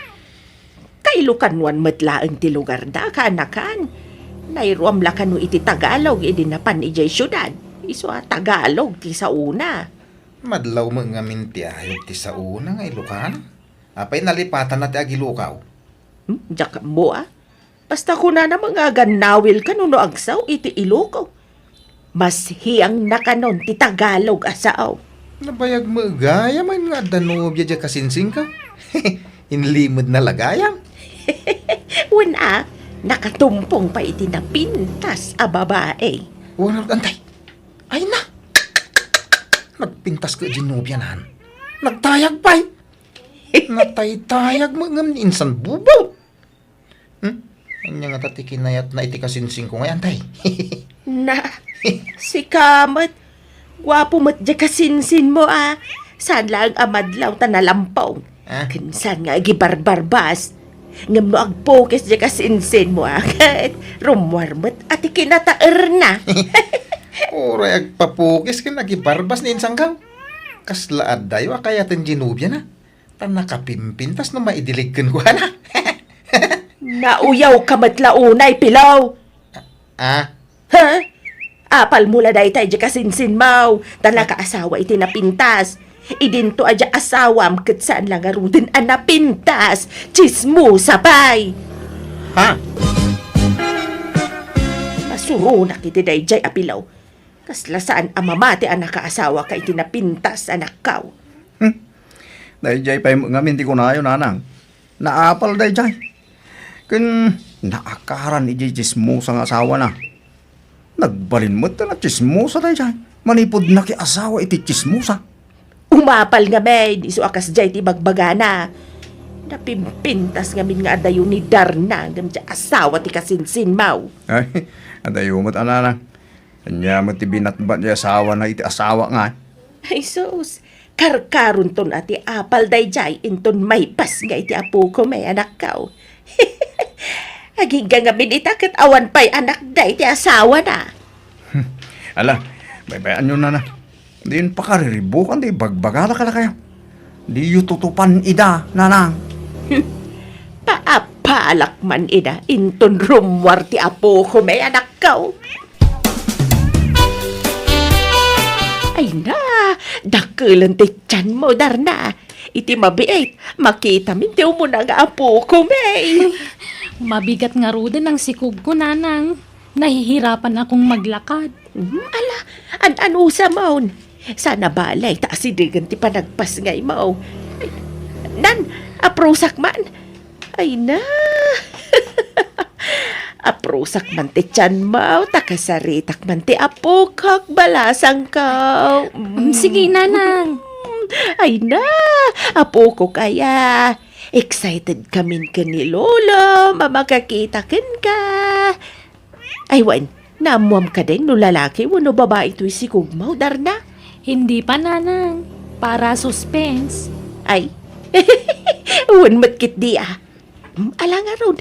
Kailukanwan matlaang ti lugar da, kanakan. Nairuam la kanu iti Tagalog, idinapan ijay syudad. Iso Tagalog ti sa una. Madlaw mo nga minti ayot ti sa una nga ilukan. Apay nalipatan na ti agilukaw. Diyak mo Basta ko na mga ganawil kanuno agsaw iti Iloco. Mas hiyang nakanon ti Tagalog asaw. Nabayag mo gaya man nga danubya dya kasinsing ka. Inlimod na lagayam. Una, nakatumpong pa iti napintas a babae. Wala antay. Ay na. Nagpintas ka ginubya nan. Nagtayag pa'y. Nataytayag mo nga ni Insan Bubo. Anya nga tatikin na yat na iti kasinsing ko ngayon, tay. Na, si Kamat. Gwapo mo't dya kasinsin mo Saan lang amadlaw ta nalampaw. Kinsan nga gibarbarbas. Ngam no agpokes dya kasinsin mo Kahit rumwarmat at ikinataer na. Oray agpapukis ka nagibarbas ni Insang Gaw. Kaslaad dayo akayatin ginubya na. Tan nakapimpintas na maidiligkan ko na. Nauyaw ka matlaunay, pilaw. Ha? Apal mula day tayo dya kasinsin mau. Tan nakaasawa iti napintas. Idinto adya asawam kat saan lang arudin ang napintas. Chismo sapay. Ha? Masuro na kiti day jay apilaw. Kasla saan amamati ang nakaasawa ka iti napintas anak kaw. Dahil jay pa yung ngamin di ko na yun, nanang. Naapal dahil jay. Kun naakaran iti chismosa nga asawa na. Nagbalin mo na chismosa dahil jay. Manipod na ki asawa iti chismosa. Umapal nga may, iso akas jay ti bagbagana. Napimpintas nga min nga adayo ni Darna, ngam dya asawa ti kasinsin mau. Ay, adayo mo't ananang. Kanya mo ti binatbat niya asawa na iti asawa nga. Ay sus, karkaron ton ati apal day jay, inton may pas nga iti apo ko may anak kaw. Aging nga ita kat awan pa'y anak day ti asawa na. Ala, baybayan nyo na. Di yun pakariribukan, di bagbagala ka na kayo. Di yu tutupan ida, nanang. Paapalak man ida, inton rumwar ti apo ko may anak kaw. Ay na, dakulan ti tiyan mo, Darna. Iti mabiait, makita min ti umuna nga apo ko may. Mabigat nga rudin ang sikog ko, nanang. Nahihirapan akong maglakad. Ala, an-anusa maun. Sana balay, taasidigan ti panagpas ngay mau. Ay, nan, aprosak man. Ay na. Aprosak man ti tiyan mau, takasaritak man ti apo kak balasang ka. Sige, nanang. Ay na, apo ko kaya. Excited kamin ka ni Lolo, mamakakita ken ka. Ay wan, namuam ka din no lalaki wano babae ito'y si Kugmaw, Darna. Hindi pa, nanang. Para suspense. Ay, wan matkit di Ala nga ron,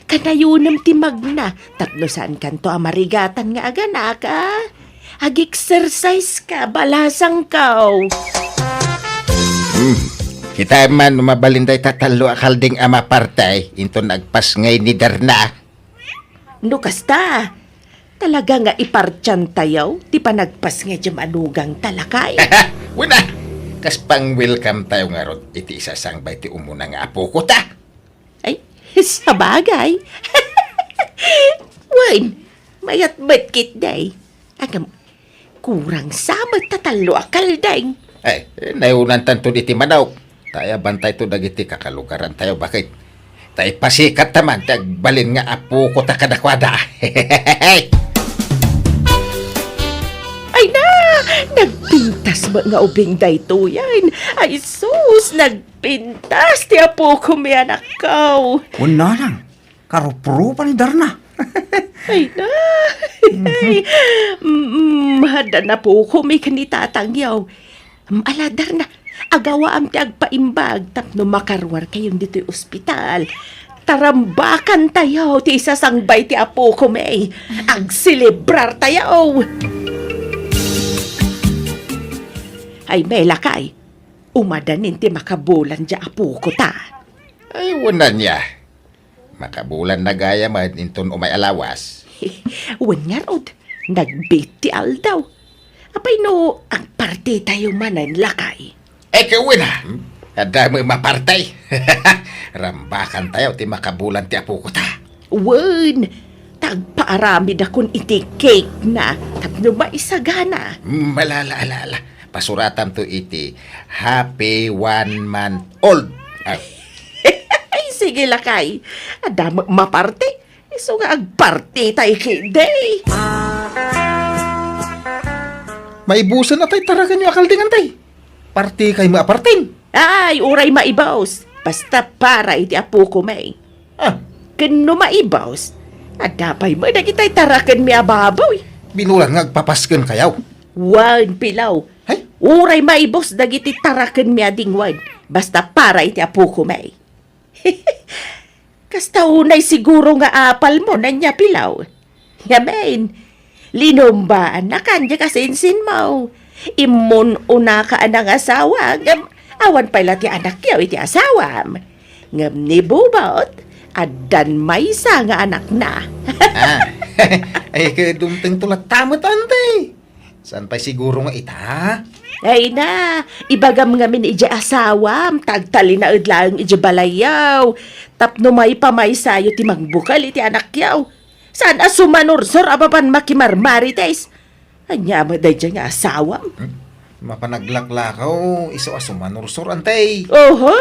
kanayunam ti magna, tapno saan kanto amarigatan nga agana ka. Ag-exercise ka, balasang kaw. Kita man mabalinday tatalo akalding ama partay. Into nagpas ngay ni Darna. No kasta, talaga nga ipartyan tayaw, ti panagpas nga dyan anugang talakay. Wala. Kas pang welcome tayo nga ron. Iti isasangbay ti umuna nga apo ko ta. Ay, sa bagay. Wan, mayat batkit day. Agam, kurang sabat tatalo akaldeng. Ay, nayunan tanto iti manaw. Taya bantay to dagiti kakalukaran tayo. Bakit? Tayo pasikat naman. Tagbalin nga apo ko ta kadakwada. Ay na, nagpintas ba nga ubing dayto yan? Ay sus, nagpintas ti apo ko may anak kaw. Wala lang. Karupro pa ni Darna. Ay na. Ay. Hada na po ko may kanitatangyaw. Aladar na. Agawa am ti agpaimbag tapno makarwar kayong dito'y ospital. Tarambakan tayo ti isasangbay ti apo ko may. Agsilibrar tayo. Ay may lakay. Umadanin ti makabulan di apo ko ta. Ay, wala niya. Makabulan na gaya man inton umay alawas. Wanya rod. Nagbiti aldaw. Apay no, ang parte tayo manan lakay. Kawin na. Ada mo mapartay. Rambakan tayo ti makabulan ti apo ko ta. Wen, tagpaaramid akong iti cake na tapno maisagana. Malala. Pasuratan to iti happy 1 month old. Ay, sige lakay. Ada maparte. Iso nga agparte tayo kiday. Maibusan na tayo taragan yung akaldingan tayo. Parti kay maapartin. Ay, uray maibaws. Basta para iti apo ko may. Kano maibaws? Adapay mo na kita'y tarakan mi ababaw. Binulan nga agpapasken kayaw. Wan, pilaw. Ay? Uray maibaws dagiti tarakan mi adingwan. Basta para iti apo ko may. Kasta unay siguro nga apal mo na niya pilaw. Yamen, linumbaan na kanya kasinsin mo. Imun una ka anang asawa. Awan pala ti anak yaw iti asawam. Ngam ni bubot, adan may isa nga anak na. Ay, kadumteng tulat tamat antay. Saan pa siguro nga ita? Ay na, ibagam ngamin iti asawam, tagtali na idlang iti balayaw. Tapno may pamay sayo ti magbukal iti anak yaw. Saan asumanursor apapan makimarmarites? Anya mo day dyan nga asawam. Mapanaglaklakaw, iso asumanursor antay. Oho,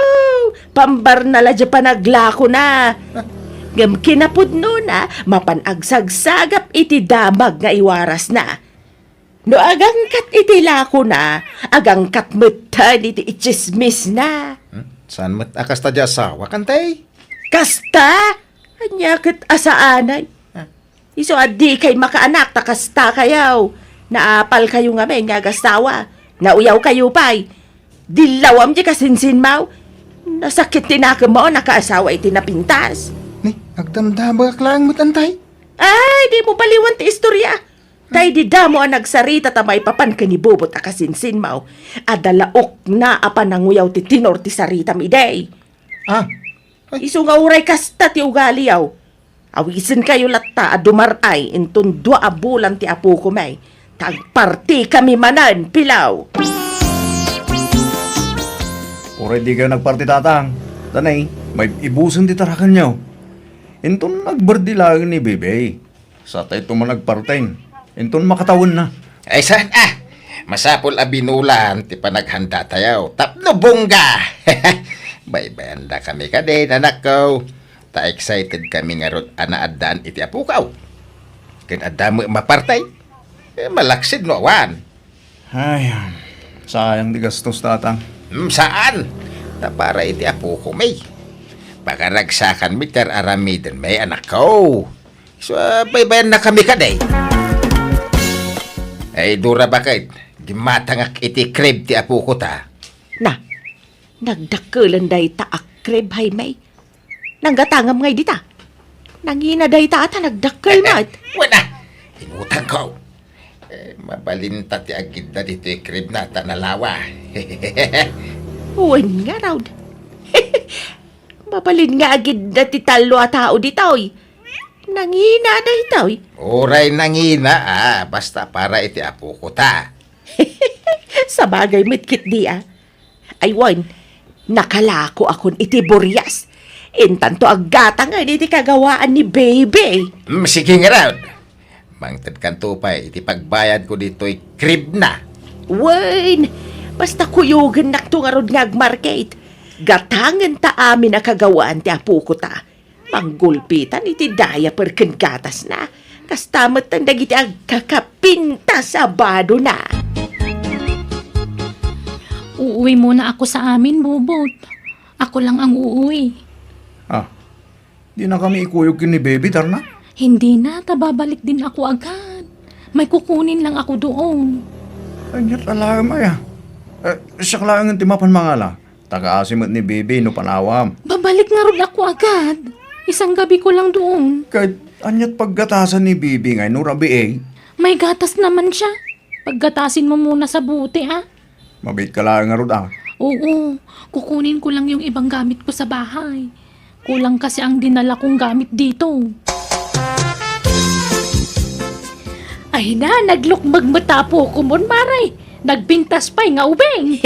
pambar na ladya panaglako na. Ngam kinapudno na, mapanagsagagap iti damag nga iwaras na. No agangkat iti lako na, agangkat metan iti ichismis na. Saan mat akas ta di asawa kantay? Kasta? Anya kat asaanan? Iso adi kay makaanak ta kasta kayaw. Naapal kayo nga may nga gastawa. Nauyaw kayo pa'y. Dilawam di kasinsin mau. Nasakit tinaka mo nakaasawa iti napintas. Ni, agdamdabak lang matantay. Ay, di mo baliwan ti istorya. Tay di damo ang nagsarita tamay papan kanibubot a kasinsin mau. Adalaok na apan nanguyaw ti tinor ti sarita midey. Isu nga uray kasta ti ugali yaw. Awisin kayo latta a dumaray intun 2 bulan ti apo ko may. Tagparti kami manan, pilaw. Oray di kayo nagparti tatang. Tanay, may ibusan di tarakan nyo. Inton nagbardilagan ni Bebe. Sa tayo tuman nagparteng. Inton makatawan na. Ay saan masapol a binulan ti panaghanda tayo. Tapno bongga. Baybanda kami ka din, anak ko. Ta-excited kami nga rod anaadaan iti apukaw. Ken adamo mapartay. Malaksid no awan. Ay, sayang di gastos tatang. Saan? Na para iti apo ko may. Baka ragsakan mi ter aramiden may anak ko. So, baybayan na kami kaday. Ay, dura bakit? Gimatangak iti krib ti apo ko ta. Na, nagdakulan day ta akrib hay may. Nanggatangam ngay dita. Nangina day ta ata nagdakkel mat. Wala. Inutang ko. Mabalinta ti agid na dito yung krib na tanalawa. Uwan nga raw. Mabalin nga agid na ti talo a tao ditoy. Nangina na itoy. Oray nangina basta para iti apo ko ta. Sa bagay mitkit di Aywan, nakalako akon iti buryas. Intanto agata nga iti kagawaan ni baby. Sige nga raw. Mangtad kanto pa iti pagbayad ko dito'y krib na. Wen, basta kuyugan naktungarod nga agmarket. Gatangan ta amin na kagawaan ti apo ko ta. Panggulpitan iti daya perken gatas na. Kastamat ang dagiti agkakapinta sa bado na. Uuwi muna ako sa amin, Bubot. Ako lang ang uuwi. Di na kami ikuyog ni Baby, Darna? Hindi na, tababalik din ako agad. May kukunin lang ako doon. Anyat alam ay siya lang ang timapan mangala. Taga-asimot ni Bibi no panawam. Babalik nga rin ako agad. Isang gabi ko lang doon. Kahit anyat paggatasan ni Bibi ngay no rabi eh. May gatas naman siya. Paggatasin mo muna sa buti, ha? Mabit ka lang nga ron Oo, kukunin ko lang yung ibang gamit ko sa bahay. Kulang kasi ang dinala kong gamit dito. Ay na, naglukmag mata po ko mon, Maray. Nagbintas pa'y nga ubeng.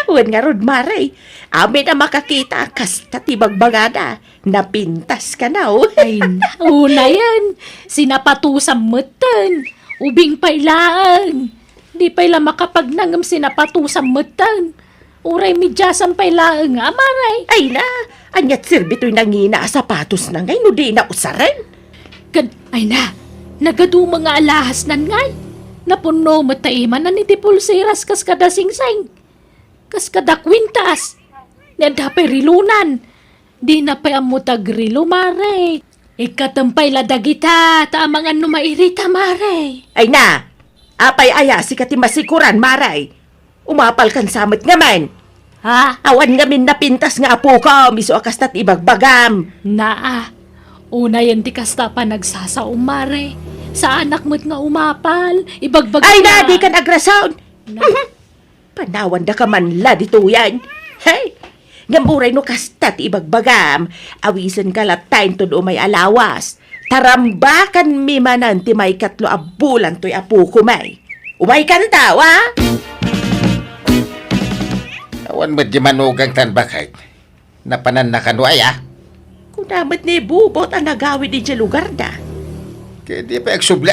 Uwan nga ron, Maray. Amin na makakita kasta tibagbagada. Napintas ka na, oh. Ay na, una yan. Sinapatusang matan. Ubing pa'y laang. Di pa'y la makapagnangam sinapatusang matan. Uray midyasan pa'y laang, Maray. Ay na, anyat sirbito'y nangina sapatos na ngay, no di na usaran. Ay na, nagadu mga alahas nan ngay. Napuno mataiman na ni Tipulsiras kas kada singsing. Kas kada kwintas. Nadapay rilunan. Di na pa'y amutag rilo, Maray. Ikatampay ladagita, taamangan numairita, Maray. Ay na, apay aya si katimasikuran, Maray. Umapal kan samot nga man. Ha? Awan nga min napintas nga apo ko, miso akastat ibagbagam. Naa, una yan di kasta pa nagsasaum, Maray. Sa anak mo't nga umapal, ibagbag Ay na, di ka nagrasound. Panawan da ka man la dito yan. Hey, ngamuray no kastat ibagbagam. Awisan ka latain to do may alawas. Tarambakan mi manan ti may katlo abulan to'y apo ko may. Umay ka na tao, ha? Awan mo di manugang tan bakit? Napanan na kanuay Kung damat ni bubot ang nagawi din sa lugar da. Kaya di pa agsubli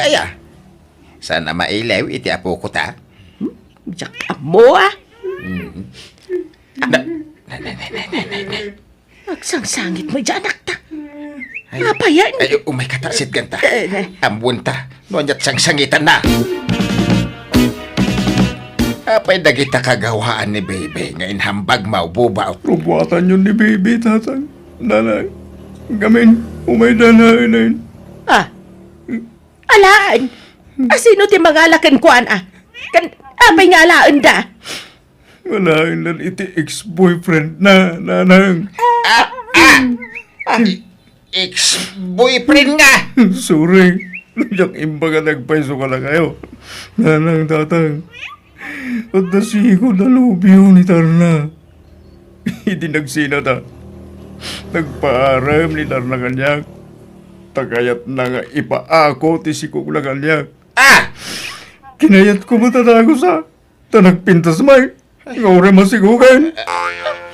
Sana mailaw iti apo ko ta. Diyak mo, ah. Na, Magsangsangit mo dyan, anak ta. Apa yan? ay, umay katasit ganta. Eh. Ambun ta. Noanyat sang sangitan na. Apay dagita kagawaan ni Bebe ngayon hambag maububaw. Rubuatan yun ni Bibi, tatang. Nanay. Gamin, umay danain. Alaan. Sino ti mangalakan kuan, ah? Apay nga alaan da. Walain lang iti ex-boyfriend na, nanang. Ex-boyfriend nga. Sorry. Yung imbaga nagpaiso ka lang kayo. Nanang, tatang. At nasigo na lubyo ni Tarna. Hindi nagsina ta. Nagpaaram ni Tarna kanyak. Tagayat na nga ipaako ti sikog na kanyak. Kinayat ko matatago sa tanagpintas may. Ngaure masigugan.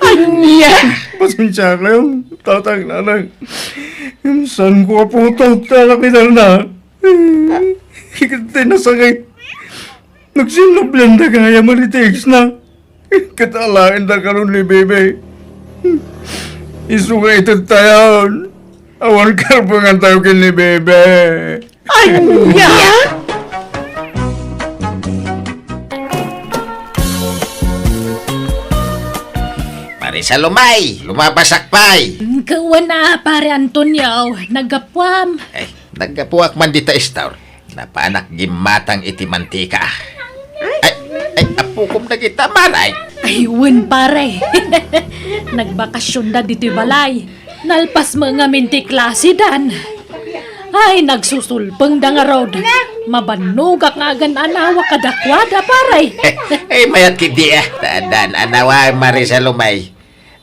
Anya! Pasensya ka yung tatang nanang. Saan ko po ito talakitan na? Higit nasakit. Nagsinablan na kaya malitiks na. Katalain na karon ni Bebe. Isungaited tayo. Awan karpungan tayo kin ni Bebe. Anya! Marisa Lumay, lumabasakpay. Kawan na, pare Antonio, nagapwam. Ay, nagkapuak man dita istor. Napanak gimatang iti mantika. Ay, apukom na kita, Maray. Ayun, pare. Nagbakasyon na dito'y balay. Nalpas mga minti klase dan. Ay, nagsusulpeng da nga road. Mabanugak nga gan anawa kadakwada, pare. Ay, mayat kidi Tandaan, anawa Marisa Lumay.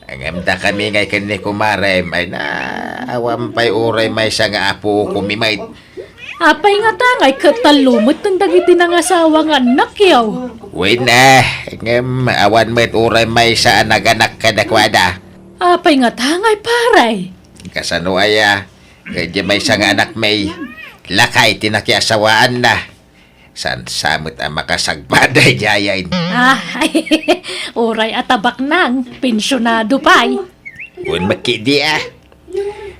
Ang amda kami ngay kani kumaray. May na awam pa'y uray may sa nga apo kumimay. Apay nga tangay katalumot ng dagiti ng asawa nga anak yaw. Uy na, ngam awan mo't uray may sa naganak kadakwada. Apay nga tangay, pare. Kasano kaya may sa nga anak may lakay tinakiasawaan na. San samot ang makasagpaday jayain. Ay, oray atabak nang, pensyonado pa'y. Kung makidi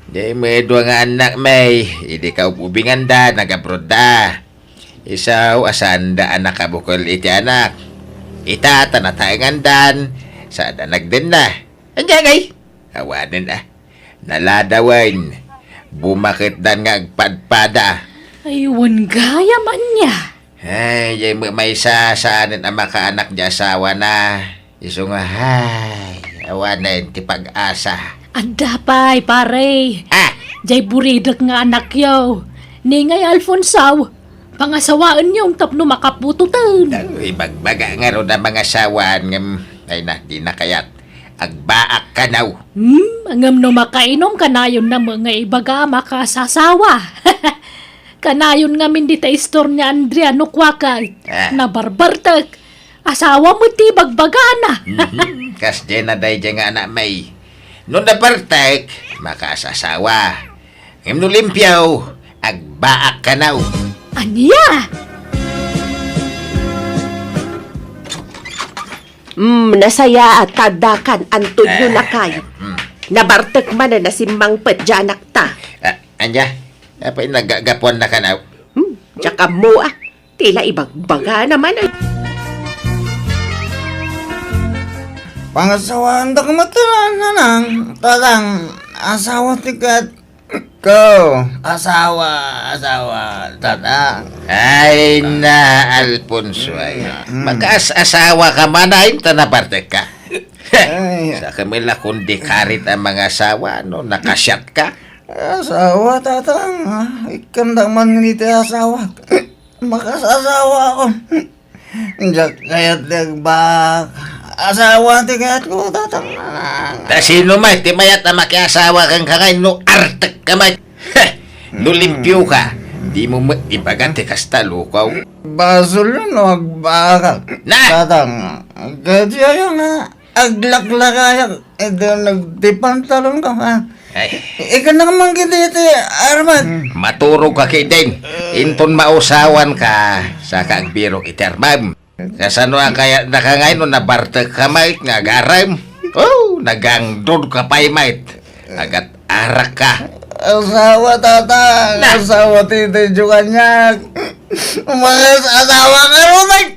Di may dua nga anak may, hindi ka ubingan da, nag-abroad da. Isaw, asan da anak ka bukol iti anak. Ita, tanatayangan dan, sada nagdin na. Andiyan ay, awanin Naladawan. bumakit dan nga agpadpada. Aywan gaya man niya. Ay, may sasaanin ang makaanak di asawa na. Iso nga, hay, awanan ti pag-asa. Anda pa'y, pare. Ah, Jay buridak nga anak yaw. Ningay Alfonsaw. Pangasawaan yung tapno makapututan. ibagbaga nga ron ang mga asawan ngam, ay na, di na kayat. Agbaak ka naw. Angam no makainom kanayon na mga ibaga makasasawa. Kanayon nga min di ta istor ni Andrea no kwakay. Na barbartak. Asawa mo ti bagbagana. Kas dyan na day dyan nga anak may. Nung napartek, makasasawa. Ngam no limpyaw, agbaak ka naw. Aniya? Nasaya at kadakan antod nyo na kayo. Nabartek man na nasimbang petjanak ta. Anya, apay nagagapuan na ka naw. Tsaka mo tila ibagbaga naman ay. Pangasawaan da kamatalan na nang. Tatang, asawa tikat. Ko, asawa, tatang. Ay na, Alfonso ay. Mag-asawa ka man ay tanabartek ka. Ay, Sa kamila kundi karit ang mga asawa, no? Nakasyat ka. asawa, tatang. Ikandang man nito asawa. Makasasawa ako. Diyak kaya't nagbak. Asawa tikat ko, tatang. Ta sino may, timayat na makiasawa kang kangay, no artek ka may. No limpyo ka. Di mo ibagante kastalukaw. Basol yun, no, agbakal. Na! Tatang, kaya yung aglaklakayak. Ito, nagtipantalon ka, ha? Ay, Ika naman kititi, Arman. maturog ka kay din. Inton mausawan ka sa kagbirok itermam. Kasano ang kaya nakangay no nabartek ka mait nga garam. Oh, nagangdod ka pa'y mait. Agat arak ka. Asawa, tatang. Asawa, titi, jukanyak. Mga asawa ka rin.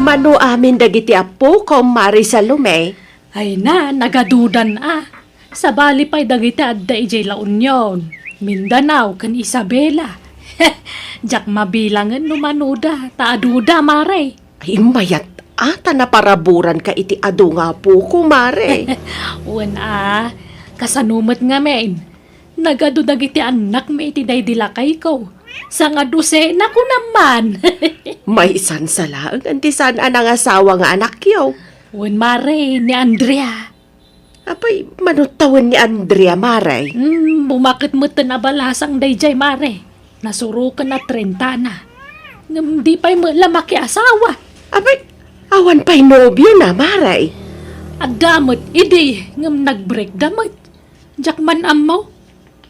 Mano amin dagiti apo ko Mari Salome. Ay na, nagadudan Sa bali pa'y dagiti adda ijay La Union. Mindanao kan Isabela. Jak mabilangan numanuda, taaduda mare. Ay mayat ata na paraburan ka iti ado nga po ko Mare. Uwan kasanumat nga men. Nagado dagiti anak may iti daydilakay ko. Sa nga dosena ko naman. May isan sa laang antisan anang asawa nga anak yaw. Uwan mare, ni Andrea. Apay manutawan ni Andrea Mare. Bumakit mo na balasang dayjay mare. Nasurukan na 30 na. Ngam di pa'y lamaki asawa. Apay awan pa'y nobyo na Mare. At damot, idi, ngam nag-break damot. Jak man amaw.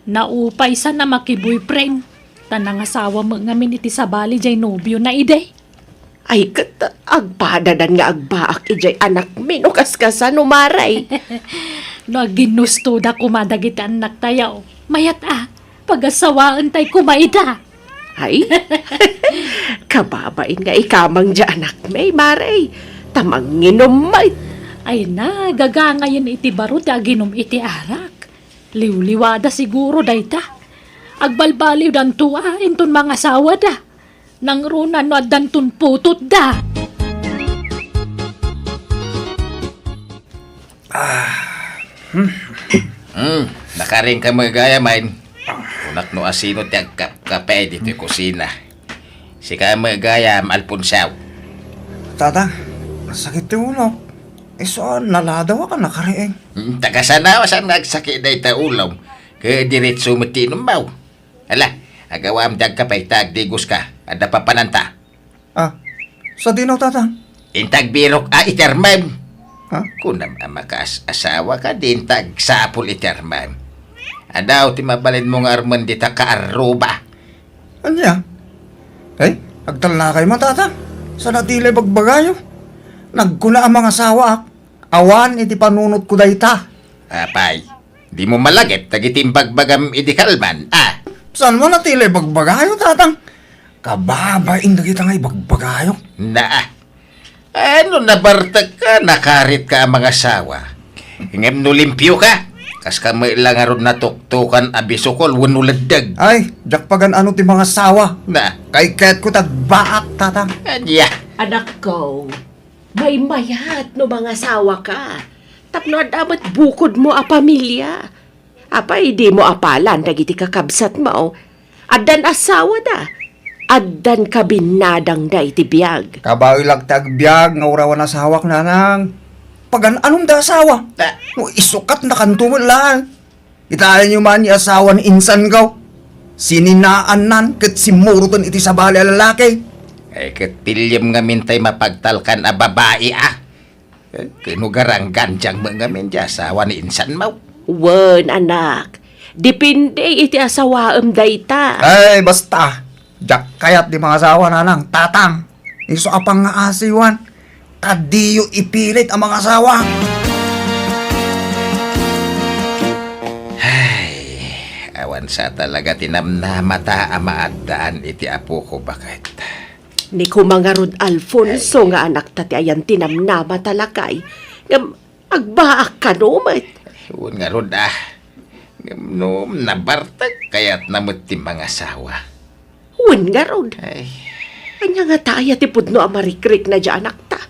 Naupay sa na maki-boyfriend. Tanang asawa mo ngamin iti sabali jay nobyo na ide. Ay kat agpadadan nga agbaak ijay anak minukaskasan no Mare. No ginusto da kumadagiti anak tayaw. Mayat pag-asawaan tay kumaida. Ay, kababain nga ikamang dyan anak may Mare. Tamang nginom may. Ay na, gagangayon iti barut aginom iti arak. Liwliwada siguro dayta. Agbalbaliw dan tuwa inton mga asawa da. Nang runan no adantun putot da. Nakaring ka mga gaya main. Unak no asino ti kape dito yung kusina. Si ka mga gaya Alfonsaw. Tatang, sakit yung ulo. Iso, naladawa ka nakariing. Tagasanawa saan nagsakit na ita ulam. Kaya diretso matinom baw. Hala, agawam dag kapay tagdigos ka. Ada pa pananta. Sa dinaw, tatang. Intag birok itermam. Ha? Kung asawa ka din tag sapul itermam. Adaw ti mabalin mong arman di ta kaaruba. Anya? Ay, agtal na kayo tatang. Sa natilay pagbagayo. Nagkuna ang mga asawa. Awan iti panunot ko dayta. Apay, di mo malagit tagitim pagbagam iti kalman. Saan mo natilay pagbagayo, tatang? Kababain na kita nga'y pagbagayo. Ano nabartag ka, nakarit ka ang mga asawa. Hingam no limpyo ka. Kas ka may lang aron natuktukan abisukol wano laddag. Ay, jakpagan ano ti mga sawa. Na, Kay ket ko tagbaak tatang. anya. Anak ko, may mayat no mga asawa ka. Tapno dapat bukod mo a pamilya. Apay di mo apalan dagiti kakabsat mo. Addan asawa da. Addan kabinadang da iti biyag. Kabawi lang tagbiag nga urawan asawak nanang. Pagan anong da asawa? Na, No, isukat na kantungan lang. Itaan nyo man ni asawa ni insan kaw. Sininaan nan ket simurutan iti sa bali a lalaki. ay kat pilyam nga mintay mapagtalkan a babae Kinugarang ganjang mga minja asawa ni insan mo. Wen, anak. Depende iti asawaem dayta. Ay, basta. Jak kayat di mga asawa nanang, tatang. Iso apang nga asiwan. Kadiyo ipilit ang mga asawa. Awan sa talaga tinamnamata amaadaan iti apo ko bakit. Ni kumangarod Alfonso nga anak tati ayan tinamnama talakay. Ngam, agbaak ka numat. Iwan nga rod Ngamnom nabartag kayat namut ti mga asawa. Wen nga rod. Ay, Anya nga tayo ti pudno amarikrik na dya anak ta.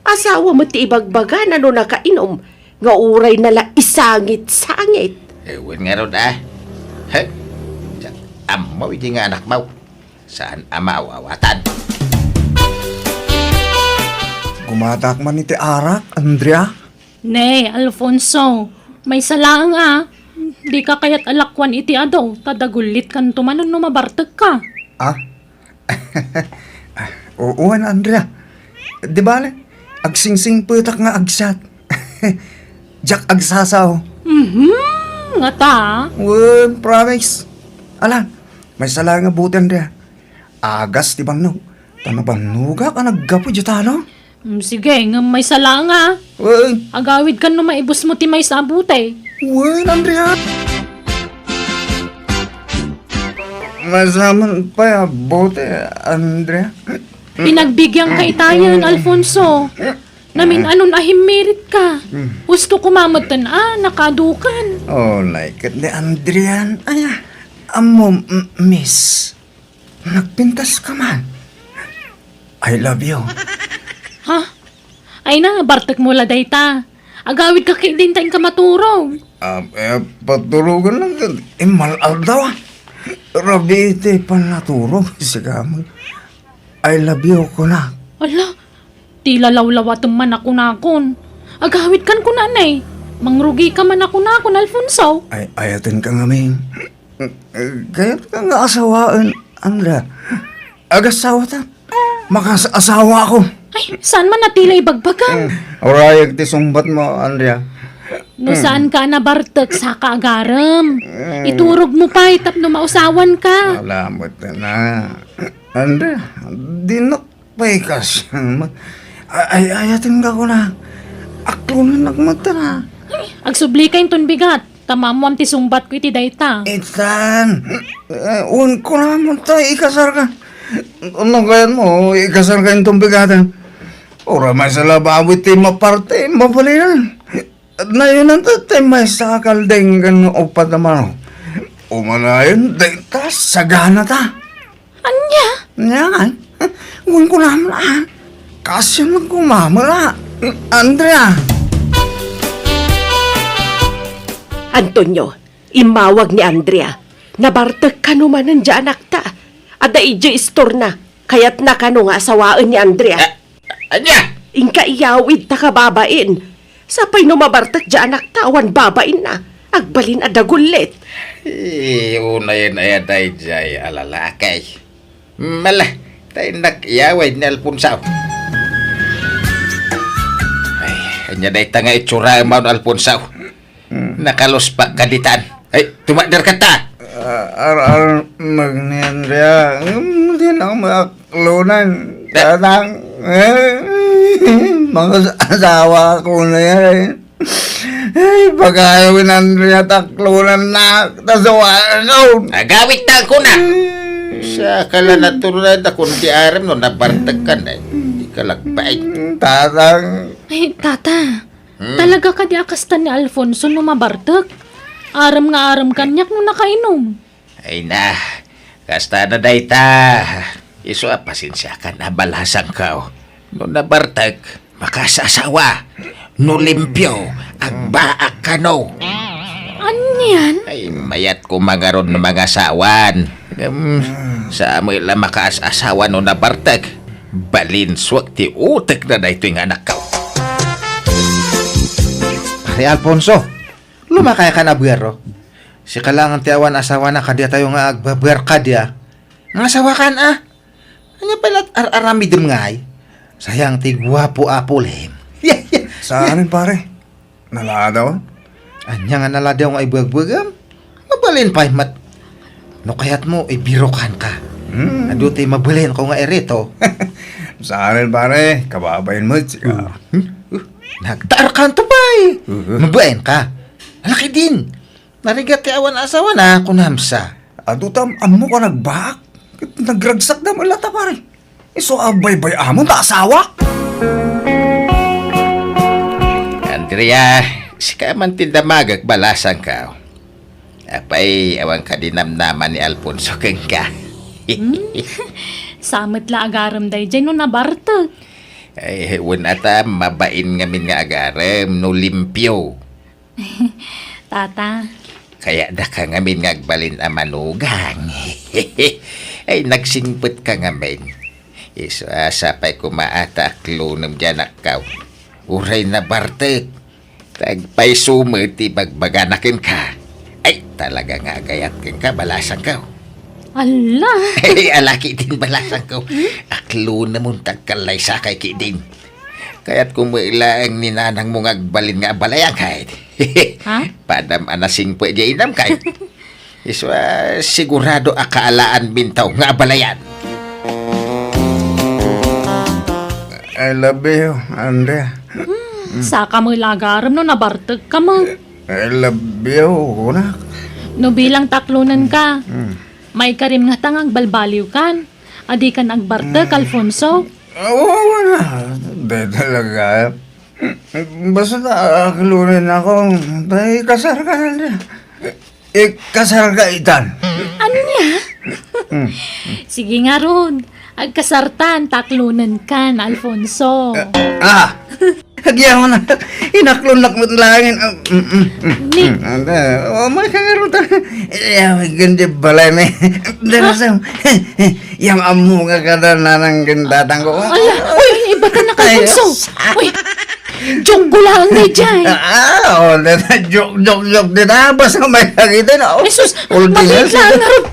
Asawa mo ti ibagbagan ano nakainom. Nga uray nala isangit-sangit. ewan nga rod He? Amaw hindi nga anak mau. Saan amaw awatan? Gumadak man iti arak, Andrea. Nay, Alfonso, may salang Di ka kayat alakwan iti adaw, tadagulit kan tumanon no mabartag ka. Ah? Oo, Andrea. Di ba, agsingsing putak nga agsat. Jak agsasaw. Nga ta, Well, promise. Alam, may sala nga buti, Andrea. Agas, di bang no? Tanabanuga ka naggapo dyan, no? Sige, nga may salang Well, Agawid kan no maibos mo ti may sabute. well, Andrea. Masaman pa ya, bote, Andrea. Pinagbigyan ka itayan, Alfonso. Namin anon ahimirit ka. Gusto kumamatan nakadukan. Oh, like it ni Andrian. Ay, amo, miss. Nagpintas ka man. I love you. Ha? Ay na, bartek mo la dayta. Agawid ka kay din tayong kamaturong. Paturugan lang. Malal daw Rabi, iti panaturong. Sige mo. I love you ko na. Ala, di lalaw-lawat man ako nakon. Agawid kan ko nanay. Mangrugi ka man ako nakon, Alfonso. Ay, ayatin ka nga, Ming. Kaya't ka nga asawaan, Andra. Agasawa ta. Makasawa ako. Ay, saan man natila ibagbagang? Orayag ti sumbat mo, Andrea. No saan ka na bartek sa kaagaram? Iturog mo pa, itap no mausawan ka. Alamot na. Andrea, di nakpay ka siya. Ay, ayatin ka ko na. Aklunan nagmata na. Agsubli ka yung bigat. Tamamuam ti sumbat ko iti dayta. Itan, un ko naman tayo, ikasar ka. Ano kaya mo, ikasar ka yung tumbigatan. Ora may sa labawit ti maparte, mapalinan. At na yun ang tatay may sakal ding ganun upat naman. Umanayon, dayta, sagana ta. Anya? Yan, un ko naman Kasya lang kumamala. Andrea. Antonio, imawag ni Andrea. Nabartag ka naman ng dya anak ta. Ada ijo istor na. Kaya't na kano nga asawaan ni Andrea. Anya! Ingka iyawid ta kababain. Sapay no mabartag dya anak ta, awan babain na. Agbalin adagulit. Una yun ay aday jay alalakay. Mala, tayo nag-iyaway ni Alfonso. Ay, kanya day tanga itsura mo ni Alfonso. Nakalos pa kaditan. Ay, tumadar ka ta. Magni Andrea. Hindi na ako makaklunan. Tatang. Mga asawa ko na yan. Ay, pagkayawin Andrea taklunan na. Tasawaan ko. Agawit na ko na. Sa kala natural na kung di aram no, nabartag ka na. Di ka lagpay. Tatang. Ay, tata. Talaga ka di akastan ni Alfonso no mabartek. Aram nga aram kanyak no nakainom. Ay na, kasta na dayta. Iso pasensya ka na balasang ka. No nabartag, makasasawa. No limpyo, agbaak ka no. Anyan? Ay mayat ko magaron ng mga asawan. Sa amoy lang makaasawa no nabartag. Balinswag ti utek na dayto yung anak ka. Pare Alfonso, lumakaya ka na buwero. Si kalangan ti awan asawa na kadya tayo nga agbabuwer kadya. Nga asawa kan Anya pala ar-aramidem ngay. Sayang ti gwapo apulem. Saanin pare? Naladaw? Anya nga naladaw nga ibag-bagam. Mabalin pa mat. No kayat mo ibirokan ka. Ado ti mabalin ko nga erito. Saanin pare? Kababayin mo, tsika. Nagtaar ka to pa Mabain ka. Laki din. Narigat ti awan asawa na kunamsa. Ado tam, amo ka nagbak? Nagragsak na malata pare. Iso abay-bay amon ta asawa? Andrea, si kaman tindamagag balasang ka. Apay, awan ka dinamnaman ni Alfonso keng ka. Samit la agaram day dyan no nabartek. Ay, unata, mabain ngamin nga agarem, no limpyo. Tata, Kaya da ka ngamin nga agbalin a manugang. Ay, nagsingput ka ngamin. Iso asapay kumaataklo ng janakaw. Uray na bartek. Tagpay sumit, ibagbaganakin ka. Ay, talaga nga gayat ka, balasang ka. ala. Ay, alaki din balasang ko. Aklo na mong tagkalay sa kay kidin. Kaya't kumuilaang ninanang mong agbalin nga balayang kahit. Ha? Padam anasing pwede inam kahit. Iso sigurado akaalaan bintaw nga balayan. I love you, Andrea. Saka mo ilagaram no nabartek ka mo. I love you, kunak. No bilang taklunan ka. May karim nga tangang balbaliw kan. Adi kan agbartek, Alfonso. Oo na. Di talaga. Basta aklunin ako. Dahil kasar ka na. Kasar ka itan. Anya? Sige nga ron. Agkasartan, taklunan kan, Alfonso. Hagyan mo na. Inaklon-lak mo langin. Ni, May kagarutan. Gandi balay may. Darasam. Yang amu nga kada nanang gindatang ko. ala, uy, iba ka na ka, Alfonso. Uy, joke ko lang na dyan. Joke din na. Basta may kagitin. Jesus, maliit lang na ron.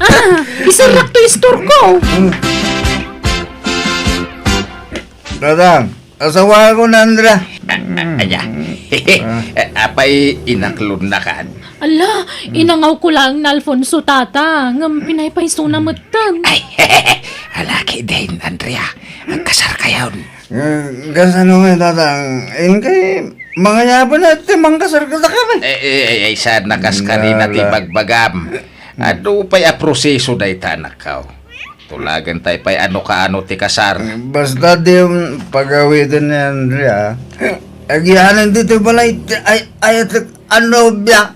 Isarak to yung store ko. Dadang, asawa ko na, Andra. Anya. Apay inaklon na kan. Ala, inangaw ko lang na Alfonso, tata. Ngam pinaypaiso na matan. Ay, alaki din, Andrea. Agkasar kayon. Kasano nga, Dadang? Kay mga yaban at timang kasar ka kami. Ay, sad nakaskari na ti bagbagam. Ado pa'y a proseso day tanak ka. Tulagan tayo pa'y ano ka ano ti kasar. Basta di yung pagawitin ni Andrea. Agyanan dito pala ay ano biya.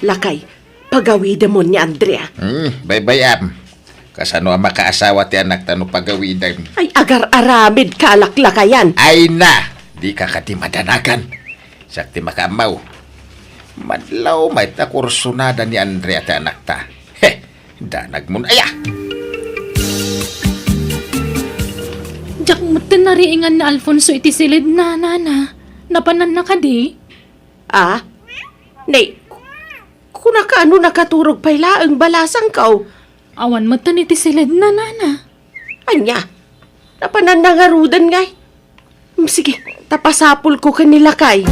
Lakay, pagawida mo ni Andrea. Baybayam. Kasano ang makaasawa ti anak tano pagawidan. Ay agar-aramid kalaklakayan. Ay na! Di ka kati madanagan. Sakti makamaw. Madlaw may takursunada ni Andrea ti anak ta. Danag mo na aya. Diyak mo tinariingan ni Alfonso iti silid na, nana. Napanan na ka di? Nay, kuna ka ano nakaturog pala ang balasang kaw. Awan mo tan iti silid na, nana. Anya, napanan na nga rudan ngay. Sige, tapasapol ko kanila kay.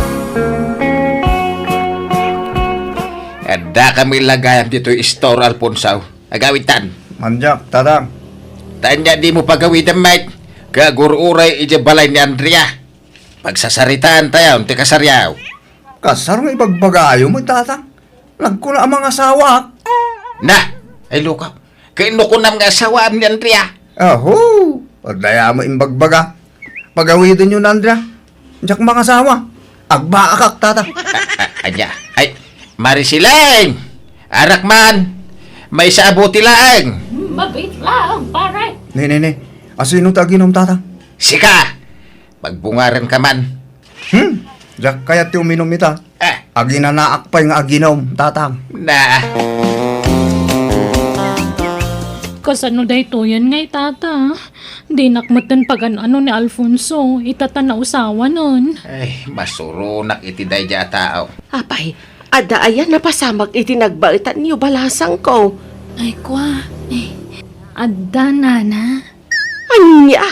Ada kami lagayan dito store Alfonso. Agawitan. Manjak, Dadang. Tanya di mo pagawidan, mate. Gagururay ija balay ni Andrea. Pagsasaritaan tayo, ti kasaryaw. Kasar mo ipagbagayo mo, Dadang. Nagkula ang mga asawa. Na! Ay, lukaw. Kainukunam nga asawa ni Andrea. Aho, pagdaya mo imbagbaga. Pagawitin yun, Andrea. Jak makasawa. Agbaakak, tata. Anya, ay, Marisileng! Arak man! May saabuti laeng! Mabait lang, pare. Ne. Asino ta ginom, tata? Sika! Magbungaran ka man. Jak kaya ti uminom ita. Ah, Aginanaak pa yung aginom, tatang. na, Kasano day to yan ngay, tata? Di nakmatan pag ano ni Alfonso. Itata na usawa nun. ay, masurunak iti day dya tao. Apay, ada ayan napasamag iti nagbaitan niyo balasang ko. Ay, kwa. Adda, nana. Anya?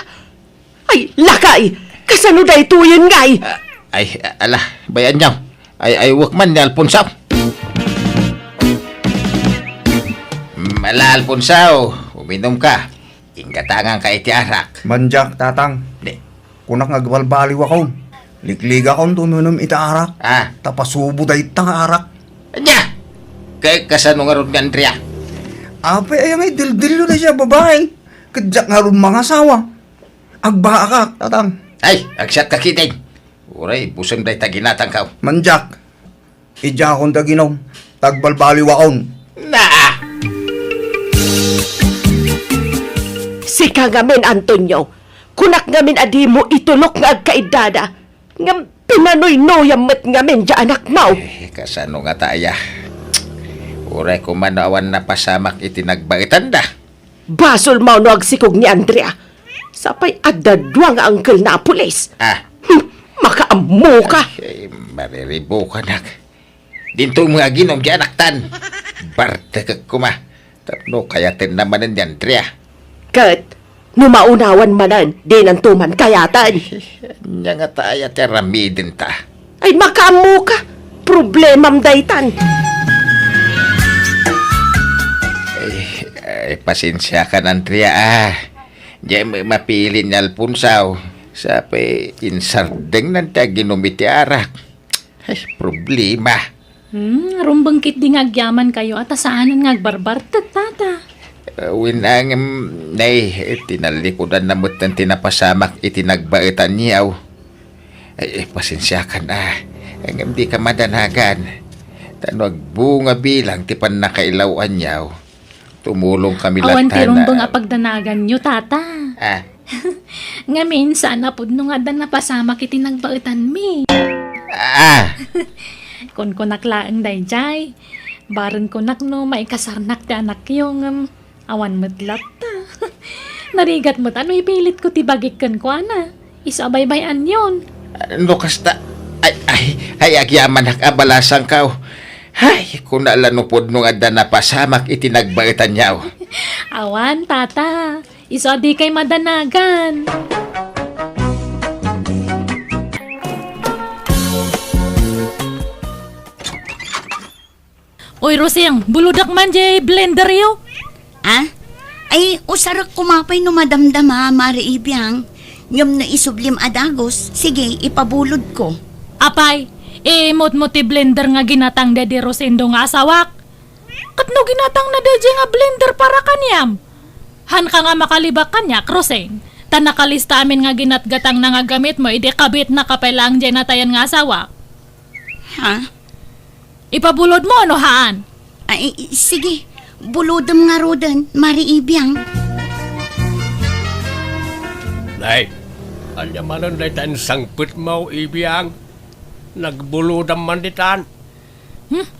Ay, lakay! Kasano day tuyan ngay? Ay, ala, bayan niyo. Ay, wak man ni Alfonso. Mala, Alfonso, uminom ka. Inggatangan ka iti arak. Manjak, tatang. Di. Kunak ngagbalbaliw ako. Liklig ako tununom ita arak. Ah, Tapasubo da itang arak. anya! Kay kasano nga ron nga, Andrea? Ape ay may dildilo na siya babae. Kadyak nga ron mga asawa. Agbaakak, tatang. Ay, agsat ka kiting. Uray, busang day taginatang ka. Manjak. Ija akong daginom. Tagbalbaliw akong. Na! Sika ngamin, Antonio. Kunak ngamin adi mo itulok nga agkaidada. Ngam pinanoy-noyam met ngamin dya anak mau. Eh, kasano nga taya? Uray ko manawan na pasamak iti nagbaitan da. Basol mau no agsikog ni Andrea. Sapay adadwa nga angkel na pulis. Ah, Makaammo ka. ay, mariribo ka nak. Dito mga ginom di anaktan. Bartekag kuma. Tapno kayatin naman ni Andrea. Kat, numaunawan manan, di nang tuman kayatan. Nya nga taya teramidin ta. Ay makaammo ka. Problemam daytan. Ay, pasensya ka na, Andrea ah. Di mapili ni Alfonso. Sabi, insardeng nanda ginumiti arak. Ay, problema. Rumbangkit di ngagyaman kayo at asaanan ngagbarbar, tata. Winang nay, tinalikodan na mo't ng tinapasamak itinagbaitan niyaw. Ay, pasensya ka na. Ang di ka madanagan. Tanwag bunga bilang tipan na kailawan niyaw. Tumulong kami Awan ti latan rumbang apagdanagan nyo, tata. Ah, Ngamin, sana po nung nga na pasama kiti nagbaitan mi. ah, Kon naklaan day jay. Baran konak no, maikasarnak ti anak yung awan matlat ta. Narigat mo't ano ipilit ko ti bagikan ko ana. Isabay-bayan yun. ano kasta? Ay, agyaman nakabalasang ka. Ay, kung naalanupod nung ada na pasamak itinagbaitan niyaw. Awan, tata. Iso di kay madanagan. Oy, Roseng, buludak man jay blender yo. Ah? Ay, usarak kumapay no madamdama, mariibiyang. Ngam na isublim adagos. Sige, ipabulod ko. Apay, mot ti blender nga ginatang daddy Rosendo nga asawak. Katno ginatang na daddy nga blender para kanyam. Han ka nga makalibak kanya, Roseng. Ta nakalista amin nga ginatgatang na nga gamit mo, ide kabit na kapailang dyan natayan nga asawak. Ha? Ipabulod mo, ano haan? Ay, sige. Bulodam nga rodan, mariibiyang. Nay, anyamanan na itan sangpit mo, ibiyang. Nagbuludam man ditan.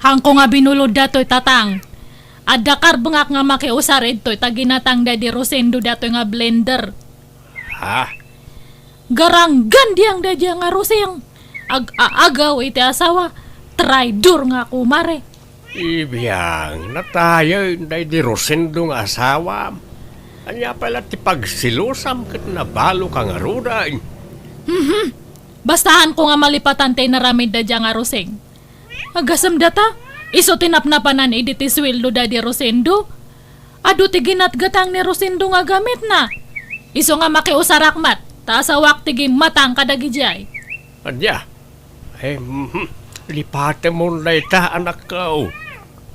Hangko nga binulod dato'y tatang. Adakar bengak nga makiusar ito'y taginatang daddy Rosendo dato'y nga blender. Ha? Garanggan diyang daddy nga Roseng. Ag-aagaw iti asawa. Traidor nga kumare. Ibiyang, natayo na di Rosendo nga asawa. Anya pala ti pagsilusam kat nabalo ka nga ruday. Bastahan ko nga malipatan tayo naramid da dya nga Roseng. Agasam data, iso tinapnapanan iti sweldo da di Rosendo. Ado ti ginatgatang ni Rosendo nga gamit na. Iso nga makiusarakmat, taasawak ti matang kadagi jay. Anya, lipate mo na ita anak ka.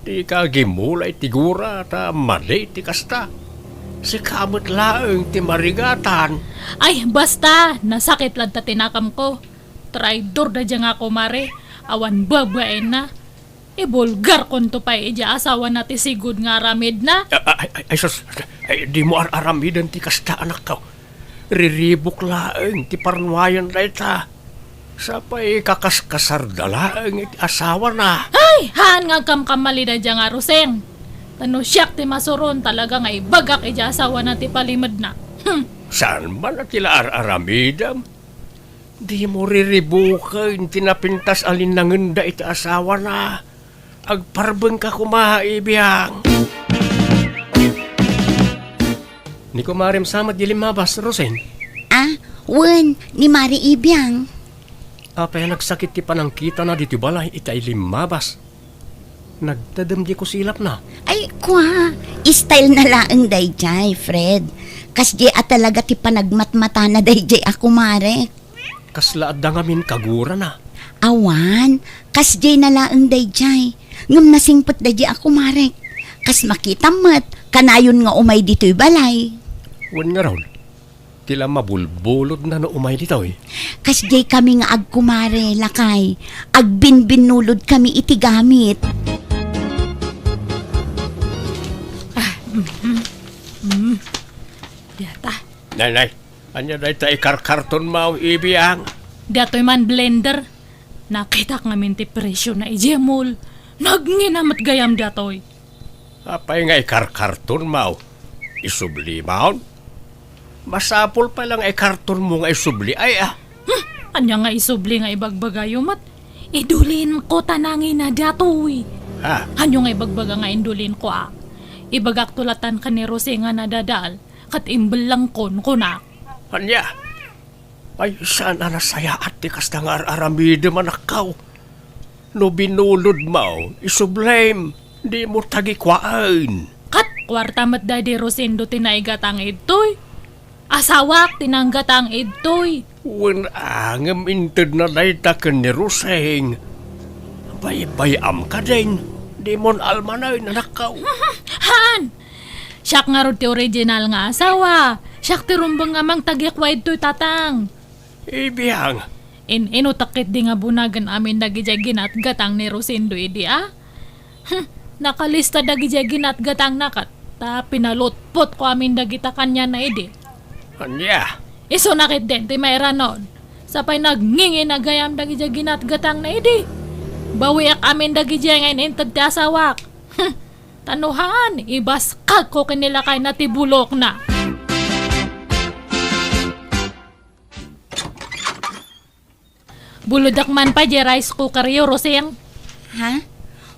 Di ka gimulay tigura ta mali ti kasta. Si kamot laeng ti marigatan. Ay, basta, nasakit lang ta tinakam ko. Traidor na dyan ako, mare. Awan babae na. Ibulgar kon to pa ija asawa na ti sigud nga aramid na. Ay, sus, di mo aramidan ti kasta anak ka. Riribok laeng ti parnuayan na ita. Sapay kakaskasar dalaeng iti asawa na. Ay, haan nga kamkamali na dyan nga ruseng. Tano siyak ti masuron talaga nga ibagak ija asawa na ti palimad na. Saan ba na tila aramidam? Di mo riribukan tinapintas alin nangenda iti asawa na. Agparbeng ka kumaibiyang. Ni kumarim samat di limabas, Rosen. Wen, ni Mari Ibiyang. Apay nagsakit ti panangkita na dito balay itay limabas. Nagtadam di ko silap na. Ay, kwa, style na laang dayjay, Fred. Kas di talaga ti panagmatmata na dayjay ako, Mare. Kaslaad da ngamin kagura na. Awan, kas di na laang dayjay. Ngam nasingpot dayjay ako, Mare. Kas makita mat, kanayon nga umay dito'y balay. Wan nga raw. Tila mabulbulod na no umay dito eh. Kas di kami nga agkumare, lakay. Agbinbinulod kami iti gamit. Data. Nay, anya day ta ikarkarton mao ibiyang. Dato'y man blender. Nakita ka ngamin ti presyo na ijemol. Nagninamat gayam dato'y. Apay nga ikarkarton mao. Isubli maon. Masapol pa lang ikarton mo nga isubli ay Anya nga isubli nga ibagbagayumat. Idulin ko tanangin na dato'y. Ha? Anyo nga ibagbaga nga indulin ko Ibagak tulatan ka ni Rose nga nadadal. Kat imbel lang kon na. Anya? Ay, saan na nasaya at tikas na nga aramide manakaw. No binulod mo, isublame, di mo tagikwaan. Kat kwarta mat dadi Rosendo tinaigatang ito'y. Asawak tinanggatang ito'y. Wen angam inted na dayta ka ni Roseng. Bayam ka din. Di mon almanay na nakaw. Han! Siyak nga ro ti original nga asawa. Siyak ti rumbang nga mang tagyakway to'y tatang. Ibiyang. Inutakit di nga bunagan amin dagijagin at gatang ni Rosendo idi Nakalista dagijagin at gatang nakat. Ta pinalutpot ko amin dagita kanya na idi. Anya? Iso nakit din ti mayra nun. Sapay nagngingi na gayam dagijagin at gatang na idi. Bawiak amin dagijagin intad ti asawak. Tanuhan, ibas kag ko kinilakay na tibulok na. Buludak man pa di rice cooker yo, Roseng. Ha?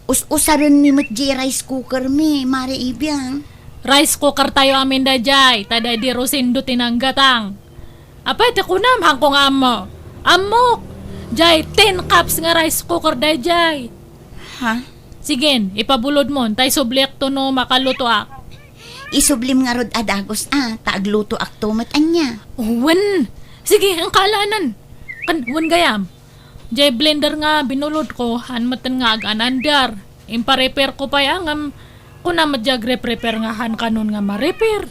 Usaron mi mat di rice cooker mi, Mari Ibiyang. Rice cooker tayo amin da jay, tada di Rosendo tinanggatang. Apay, takunam, hangkong amo. Amok! Jay, 10 cups nga rice cooker da jay. Ha? Sige, ipabulod mo, tay subliak to no makaluto Isublim nga rod adagos taagluto akto mat anya. Wen! Sige, ang kaalanan. Wen gayam. Jay blender nga binulod ko, hanmatan nga aganandar. Impa-repair ko pa yang kuna madjag repair nga han kanon nga ma-repair.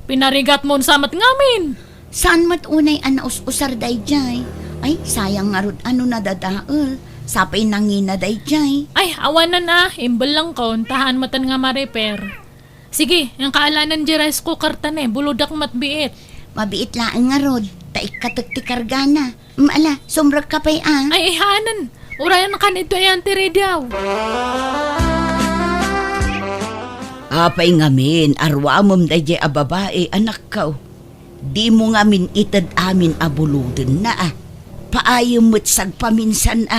Pinarigat mo samat ngamin. Saan mat unay usar dayjay? Ay, sayang nga rod na dadaol. Sapay nangina dayjay. Ay, awanan imbel lang ko, tahan matan nga ma-repair. Sige, ang kaalanan di rice cooker tane, buludak matbiit. Mabiit laang nga rod, taikatak ti kargana. Maala, sumrag ka pa'y Ay, hanan. Urayan ka nito ay antiri daw. Apay ngamin, arwamom da jay babae anak ka. Di mo ngamin itad amin abuludin na Paayom mo't sagpaminsan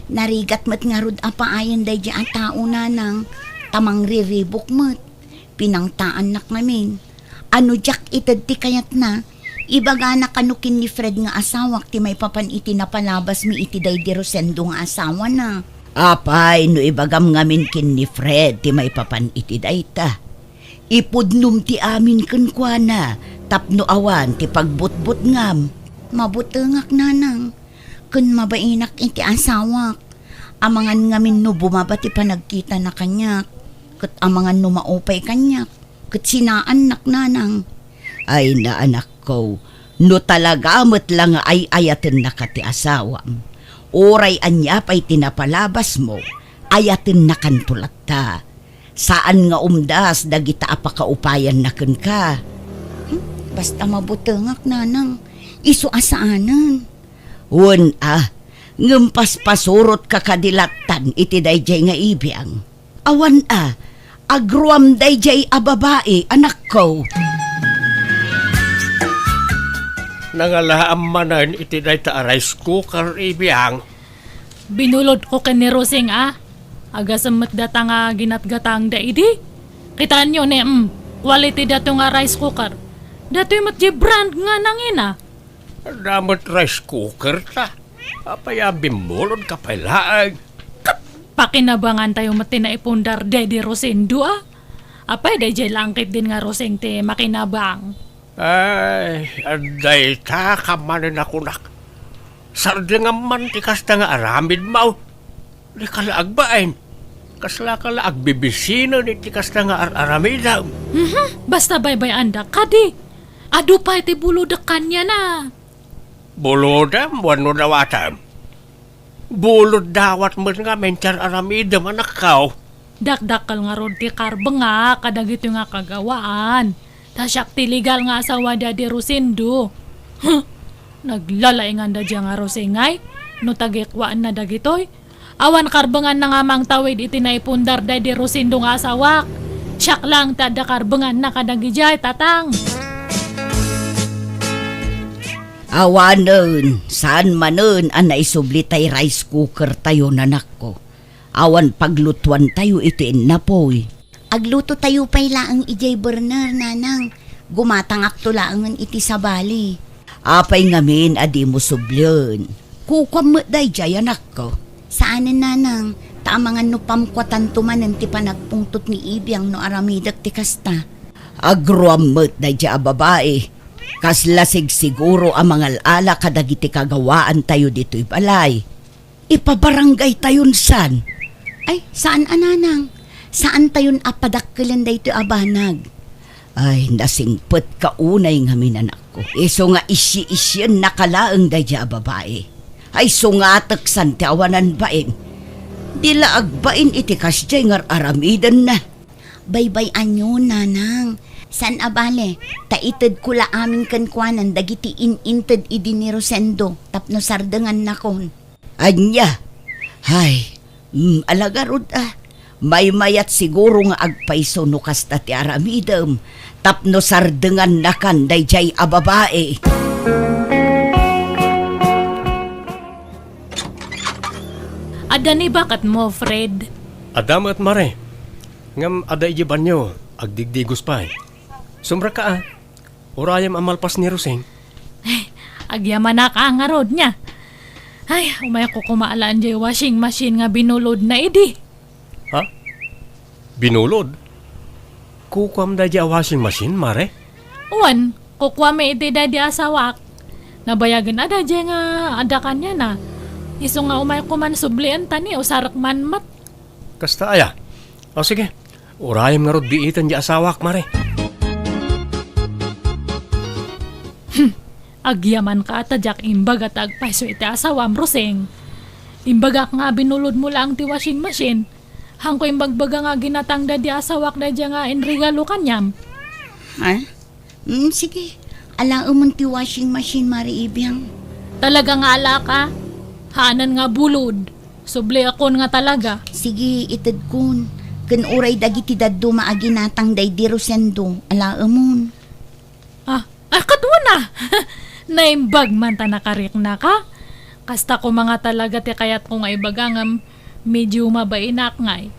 Narigat mo't nga rod paayan da jay ang tao na nang tamang riribok mo't. Pinangtaan nak namin. Ano jak itad ti kayat na. Ibaga na kanukin ni Fred nga asawak ti may papan iti napalabas mi iti day di Rosendo nga asawa na. Apay, no ibagam ngamin kin ni Fred ti may papan iti dayta. Ipudnum ti amin kenkwana, tapno awan ti pagbutbut ngam. Mabutengak nanang. Kun mabainak iti asawak. Amangan ngamin no bumaba ti panagkita na kanyak. Kat amangan no maupay kanyak. kat sinaan nak nanang. Ay na anak ko, no talaga mo't lang ay ayatin na kati asawam. Oray anya pa'y tinapalabas mo, ayatin na kan tulat ta. Saan nga umdas dagita apakaupayan na kan ka? Basta mabutengak nanang, isu asaanan. Ngempas pasurot ka kadilatan iti dayjay nga ibiyang. Awan agruam dayjay a babae, anak ko. Nangalaam manan iti day ta rice cooker ibiyang. Binulod ko ka ni Rosing agasamat data nga ginatgatang da idi. Kitaan nyo ni quality dato nga rice cooker. Dato yung brand nga nangina. Damot rice cooker ta. Apaya bimulod ka pailaag. Pakinabangan tayo mati na ipundar Daddy Rosendo Apay dayjay langkit din nga Roseng te makinabang. Ay, aday ta kamanin ako nak. Sardi nga man ti kasta nga aramid mau. Di kalaag bain. Kasla kalaag bibisino ni ti kasta nga aramida. Basta baybay anda kadi. Adu pa iti buludakan niya na. Bulodam, wano dawatam. Bulod dawat mo nga mencar aramida manakaw. Dakdakal nga ron ti karba nga kadagito nga kagawaan. Tasyak ti legal nga asawa Daddy Rosendo. Naglalay nga da dya nga Rosengay. No tagikwaan na dagitoy. Awan karbangan na nga mang tawid iti naipundar Daddy Rosendo nga asawak. Siyak lang tada karbangan na kadagijay tatang. Awanen, saan manen ang naisubli tay rice cooker tayo nanak ko. Awan paglutuan tayo ito inapoy. Agluto tayo pa'y laang ijay burner, nanang. Gumatangak to laangan iti sa bali. Apay ngamin adi mo sublyon. Kukwam mo day jay anak ko. Saanan, nanang? Tamangan no pamkwatan tumanan ti panagpungtot ni Ibiyang no aramidak ti kasta. Agruam mo day jay babae. Kaslasig siguro ang mga ala kadagiti kagawaan tayo dito'y balay. Ipabarangay tayon san. Ay, saan ananang? Saan tayon apadakkelan dayto abanag? Ay, nasingpet ka unay nga minanak ko. Iso nga isyan nakalaang dayja babae. Ay sungatak san ti awanan baing. Dila agbain iti kasjay ngar aramidan na. Baybay anyo, nanang. San abale, taitid ko la aming kankwanan dagiti ininted idi ni Rosendo tapno sardengan na kon. Anya, hay, alagarod may mayat siguro nga agpaiso no kasta ti aramidem tapno sardengan na kan dayjay a babae. Adani bakat mo, Fred? Adam at mare. Ngam ada ijiban nyo, agdigdigos pa Sumra ka Urayam amalpas ni Roseng. Agyaman na ka nga rod niya. Ay, umaya ko kumaalaan dyan washing machine nga binulod na idi. Ha? Binulod? Kukwam da dya washing machine, mare? Uwan, kukwa may iti da di asawak. Nabayagan ada dyan nga ada kanya na. Iso nga umaya ko man sublian tani o sarak man mat. Kasta aya. O sige, urayam nga rod biitan dya asawak, mare. Agyaman ka atadyak imbaga tagpaiso iti asawam Roseng. Imbaga nga binulod mo lang ti washing machine. Hangko imbagbaga nga ginatang da di asawak da dya nga inregalo kanyam. Ha? Sige. Ala umon ti washing machine, Mari Ibiyang. Talaga nga ala ka. Hanan nga bulod. Subli akon nga talaga. Sige, itad kun. Kan uray dagiti daddo maaginatang day di Rosendo. Ala umon. Katwa na! Naimbag man ta nakarik na ka. Kasta ko mga talaga ti kayat ko nga ibagangam medyo mabainak ngay.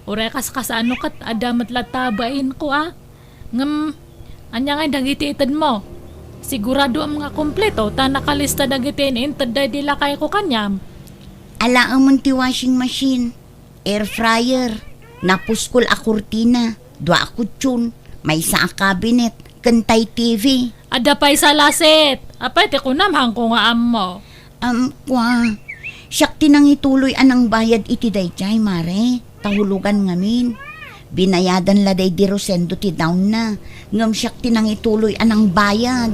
Uray kasano kat adamat latabain ko Ngam, anya ngay dagiti itad mo. Sigurado am nga kompleto ta nakalista dagiti inintad day dila kay ko kanyam. Ala umon ti washing machine. Air fryer. Napuskol a kurtina. Dua kutsyon. May sa cabinet. Kantay TV. Ada pa'y sa lasit. Apay, ti kunamhang ko nga mo. Kwa. Siyak tinang ituloy anang bayad iti dayjay, Mare. Tahulugan ngamin. Binayadan laday di Rosendo ti down na. Ngam siyak tinang ituloy anang bayad.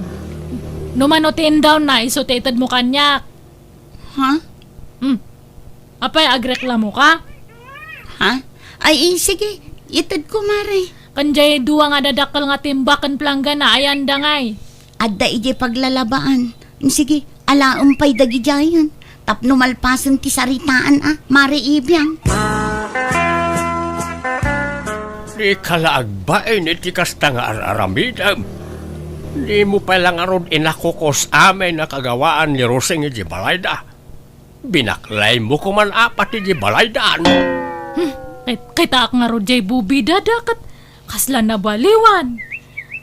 Numanutin down na, isotated mo kanyak. Ha? Apay, agreklamo ka? Ha? Ay, sige. Itad ko, Mare. Kanjay duwa nga dadakal nga timbakan plangga na, ayan dangay. Adda ije paglalabaan. Sige, alaumpay dagi jayan. Tapno malpasan ti saritaan Mare Ibiang. Di kalaagbain iti kasta nga araramidam. Di mo palang aron inakukos amin na kagawaan ni Roseng iti balayda. Binaklay mo kuman apat iti balaydaan. Kita ak nga Rojay bubi dadakat. Kasla na baliwan.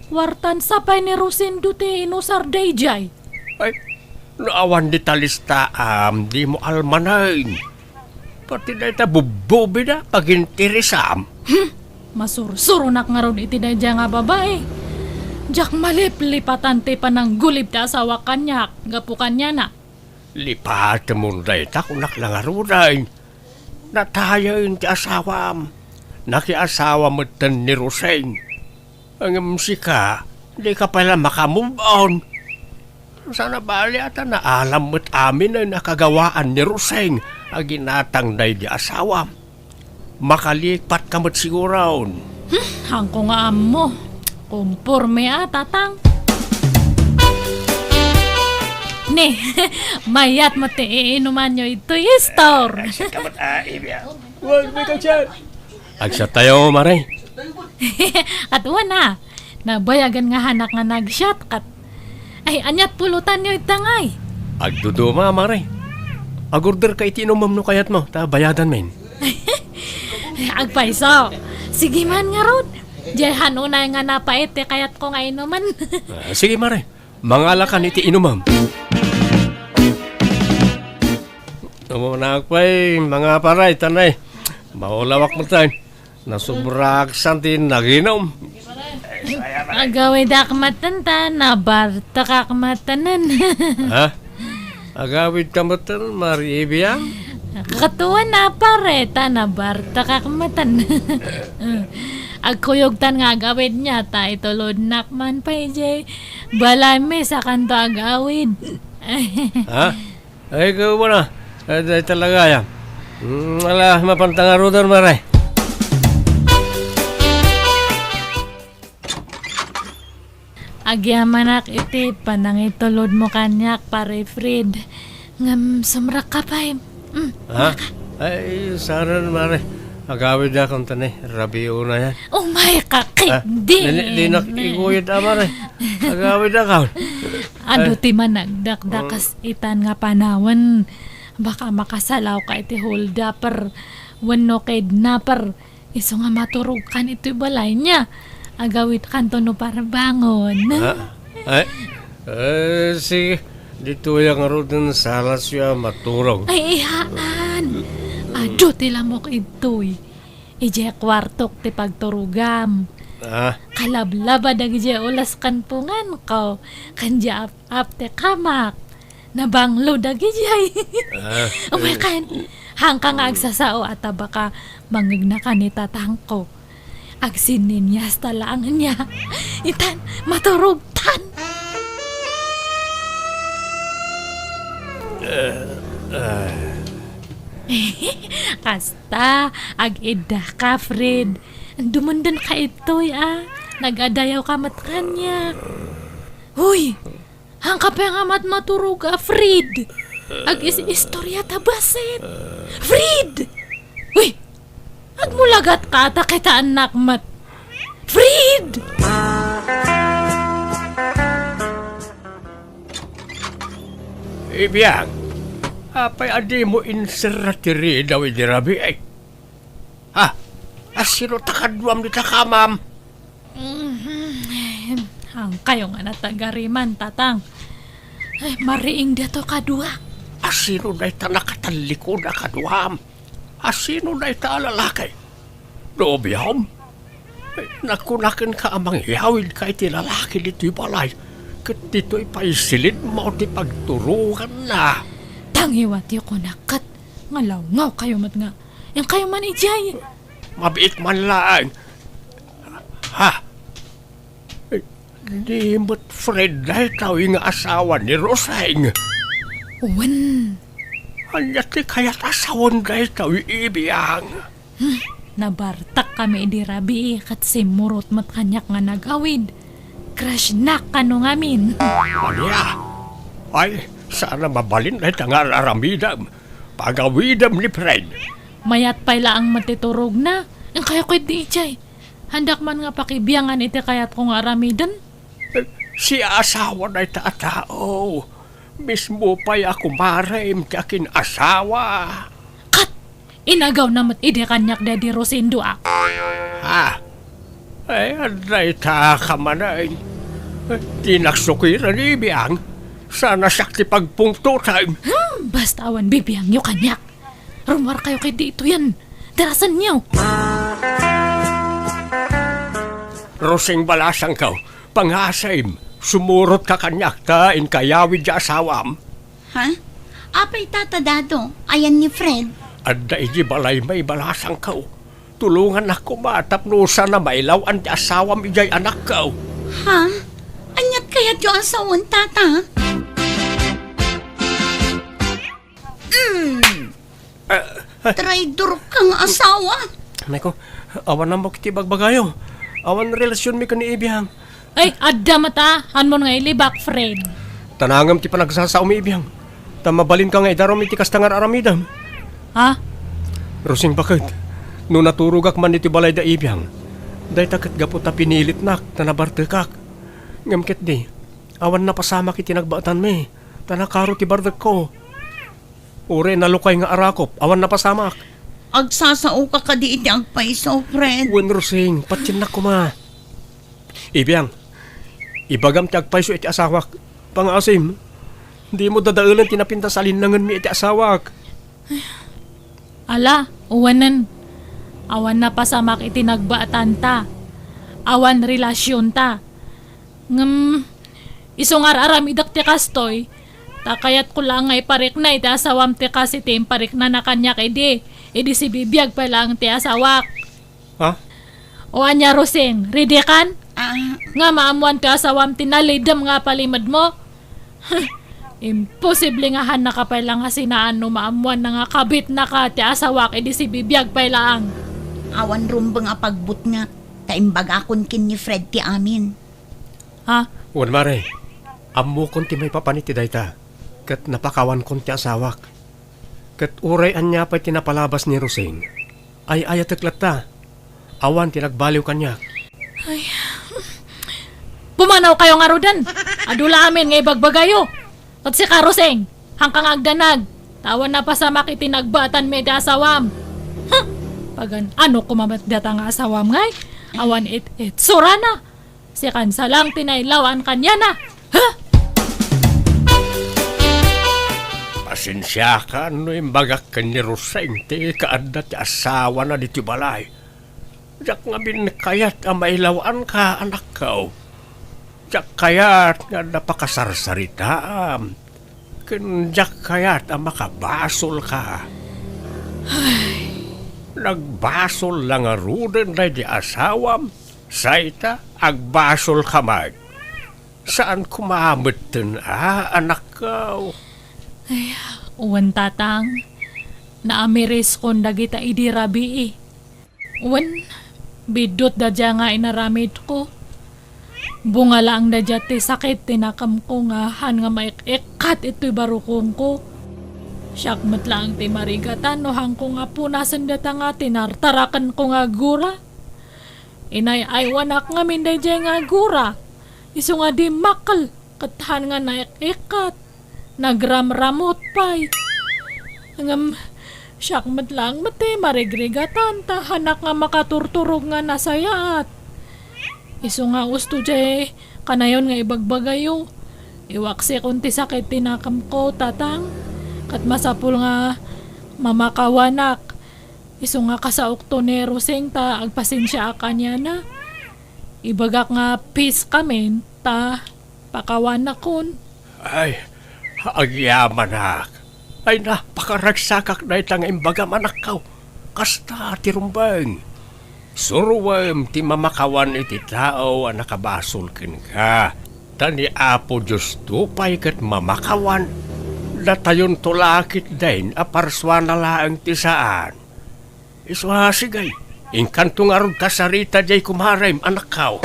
Wartan sapay ni Rosendo ti inusar dayjay. Ay, naawan di talista di mo almanain. Pati na ita bububi na pagintirisam. Masursurunak nga ron iti dayjay nga babae. Jak malip-lipatan ti panang gulib ta asawa kanyak. Gapukan niya na. Lipat mo na ita kunak lang aruday. Natayain ti asawam. Nakiasawa mo tan ni Roseng. Ang musika, di ka pala makamove on. Sana bali ata na alam mo't amin ay nakagawaan ni Roseng ang ginatang na di asawa. Makalipat ka mo't sigurawon. Hangko nga mo. Kumporme tatang. Ne, mayat mo ti iinuman nyo ito store. Huwag may kachat. Agsa tayo, Maray. At wana, nabayagan nga hanak nga nag-shotcut. Ay, anyat pulutan nyo itangay. Agduduma, Maray. Agorder ka itinomam no kayat mo, ta bayadan men. Agpaiso, sige man nga ron. Diyan unay nga napait kayat ko nga inuman. Sige, Maray. Mangalakan iti inumam. Tumunakpay, mga paray, tanay. Maulawak mo tayo. Nasubrak santin naginom. Agawid akmatan ta, nabarta kakmatanan. Ha? Agawid kamatan, Maribiyang? Katuan na pareta, nabarta kakmatan. Agkuyogtan nga agawid niya, ta itulod nakman pa ije. Balay me sa kanto agawid. Ha? Ay, ikaw mo na. Ay, talaga yan. Wala, mapantangarudan, Maray. Agyamanak iti panang itulod mo kanyak pare Fred. Ngam sumrak ka pa Ha? Ay, sana Maray. Agawid na kung tanay. Rabi una yan. Oh my kakindi. Di nakikuyod na, Maray. Agawid na kaon. Ado ti managdakdakas itan nga panawan. Baka makasalaw ka iti hold-upper. Wano kidnapper. Iso nga maturog kan iti balay niya. Agawit kanto no para bangon. Ay, sige. Dito yung arudan salas siya maturog. Ay, ihaan. Ado ti lamok ito'y. Ije kwartok ti pagturugam. Kalablaba dagje ulas kanpungan ko. Kanja ap te kamak. Nabanglo dagijay. Oh my God. Hangka nga agsasao at baka mangig na kanita tangko. Agsinin niya sa talangan niya. Itan, maturugtan. Kasta, ag-ida ka, Fred. Dumundan ka ito'y Nag-adayaw ka matkan niya. Huy, hangka pa nga maturog Fred. Ag-istorya tabasit. Fred! Huy, agmulagat ka ata kita anak mat. Fred! Ibiyang, apay adi mo inseratiri daw idirabi ay. Ha? Asino takadwam di takamam? Ang kayo nga natagariman, tatang. Ay, mariing dito kadua. Asino na ita nakataliko na kadwam? Asino na ita lalaki? Dobiyam? Nakunakan ka amang yawid ka iti lalaki dito'y balay. Kat dito'y paisilid mo ti pagturukan na. Tangiwat yung kunakat. Ngalaw kayo mat nga. Yung kayo man ijay. Mabiit man lang. Ha? Di mo't Fred dahil tao yung asawa ni Roseng. Uwan. Anya ti kaya't asawan dahil tao yung ibiyang. Nabartak kami di rabi kat simurot mat kanyak nga nagawid. Crush na kano ngamin. Anya? Ay, sana mabalin dahil nga aramidam. Pagawidam ni Fred. Mayat pala ang matiturog na. Ang kaya ko'y di chay. Handak man nga pakibiyangan iti kayat kong aramidan. Si asawa na tao. Mismo pa'y ako marim tiyakin asawa. Kat! Inagaw na mat ide kanyak Daddy Rosindo ah. Ha? Ay, anday ta ka man ay. Di naksukiran ibiyang. Sana sakti pagpungto time. Basta awan bibiyang nyo kanyak. Rumar kayo kay dito yan. Darasan nyo. Roseng balasang ka, pangasay, sumurot ka kanyak ta in kayawid ya asawam. Ha? Apay tatadado, ayan ni Fred. Adda iji balay may balasang ka. Tulungan ako matapnusa na mailaw ang asawam ijay anak ka. Ha? Anyat kaya yung asawan, tata? Traidor kang asawa. Nako, awan na mo kiti bagbagayo. Awan relasyon mi ka ni ibiyang. Ay, adda mata. Hanmon nga ilibak, Fred. Tanangam ti panagsasaw mi ibiyang. Tamabalin ka nga idarom iti kastangar aramidam. Ha? Rosing bakit? No naturugak man iti balay da ibiyang. Day takat gapot na pinilit nak, tanabartekak. Ngamket di, awan na pasama kiti nagbaatan mi. Tanakaro ti bardak ko. Ure nalukay nga arakop, awan na pasamak. Agsasao ka di iti ang paiso, Fred. Wen Rosing, patsin na ko ma. Ibiyang, ibagam ti agpaiso iti asawak. Pangasim, di mo dadaulan tinapinta sa linangan mi iti asawak. Ala, uwanan. Awan na pasamak iti nagbaatan ta. Awan relasyon ta. Isungar aramidak ti kastoy. Takayat ko lang ngay parik na iti asawam ti kasi ti parik na nakanyak edi. Edi si bibiyag pa lang ti asawak. Ha? O anya Roseng, ready kan? Nga maamuan ti asawam ti nalidam nga palimad mo. Imposible nga han nakapailang nga sinaan no maamuan na nga kabit na ka ti asawak edi si bibiyag pa lang. Awan rumbang apagbut nga. Taimbag akon kin ni Fred ti amin. Ha? Wan mare, ammo kon ti may papaniti dayta. Kat napakawan kon ti asawak. Kat uray anya pa'y tinapalabas ni Roseng. Ay ayateklat ta. Awan tinagbaliw kanya. Pumanaw kayo nga rodan. Adula amin nga ibagbagayo. At si Karoseng, hangkang agdanag. Tawan na pasamak itinagbatan may asawam. Pagan ano kumamatdata nga asawam ngay? Awan it surana. Si kansa lang tinailawan kanya na. Ha? Pasensya ka no imbagak ka ni Roseng. Ti kaadda ti asawa na diti balay. Jak nga binkayat ang mailawan ka anak ka. Jak kayat nga napakasarsaritaam. Jak kayat ang makabasol ka. Nagbasol lang nga ruden na di asawam. Saita, agbasol ka mag. Saan kumamatan anak ka? Uwan tatang, naamiris kon dagita idi rabi Uwan, bidot dadya nga inaramid ko. Bunga lang dadya ti sakit tinakam ko nga han nga maikikat ito'y barukong ko. Siyakmat lang ti marigatan no hang ko nga punasan data nga tinartarakan ko nga gura. Inay aywanak nga minday dya nga gura. Iso nga di makal katahan nga naikikat. Nagramramot pa'y. Siyakmat lang mati marigrigatan tahanak nga makaturturog nga nasayaat. Iso nga usto dya kanayon nga ibagbagayo. Iwaksi kunti sakit tinakam ko tatang. Kat masapul nga mamakawanak. Iso nga kasaok to ni Roseng ta agpasensya kanya na. Ibagak nga peace kami ta pakawanak kon. Ay, agyaman ak. Ay napakaragsakak na itang imbagam anak ka. Kasta tirumbang. Suruwem ti mamakawan iti tao ang nakabasol ken ka. Tani Apo Diyos tupay kat mamakawan. Datayon tulakit dain aparswa na laang ti saan. Iswasigay, ingkantong arog kasarita jay kumarem anak kao.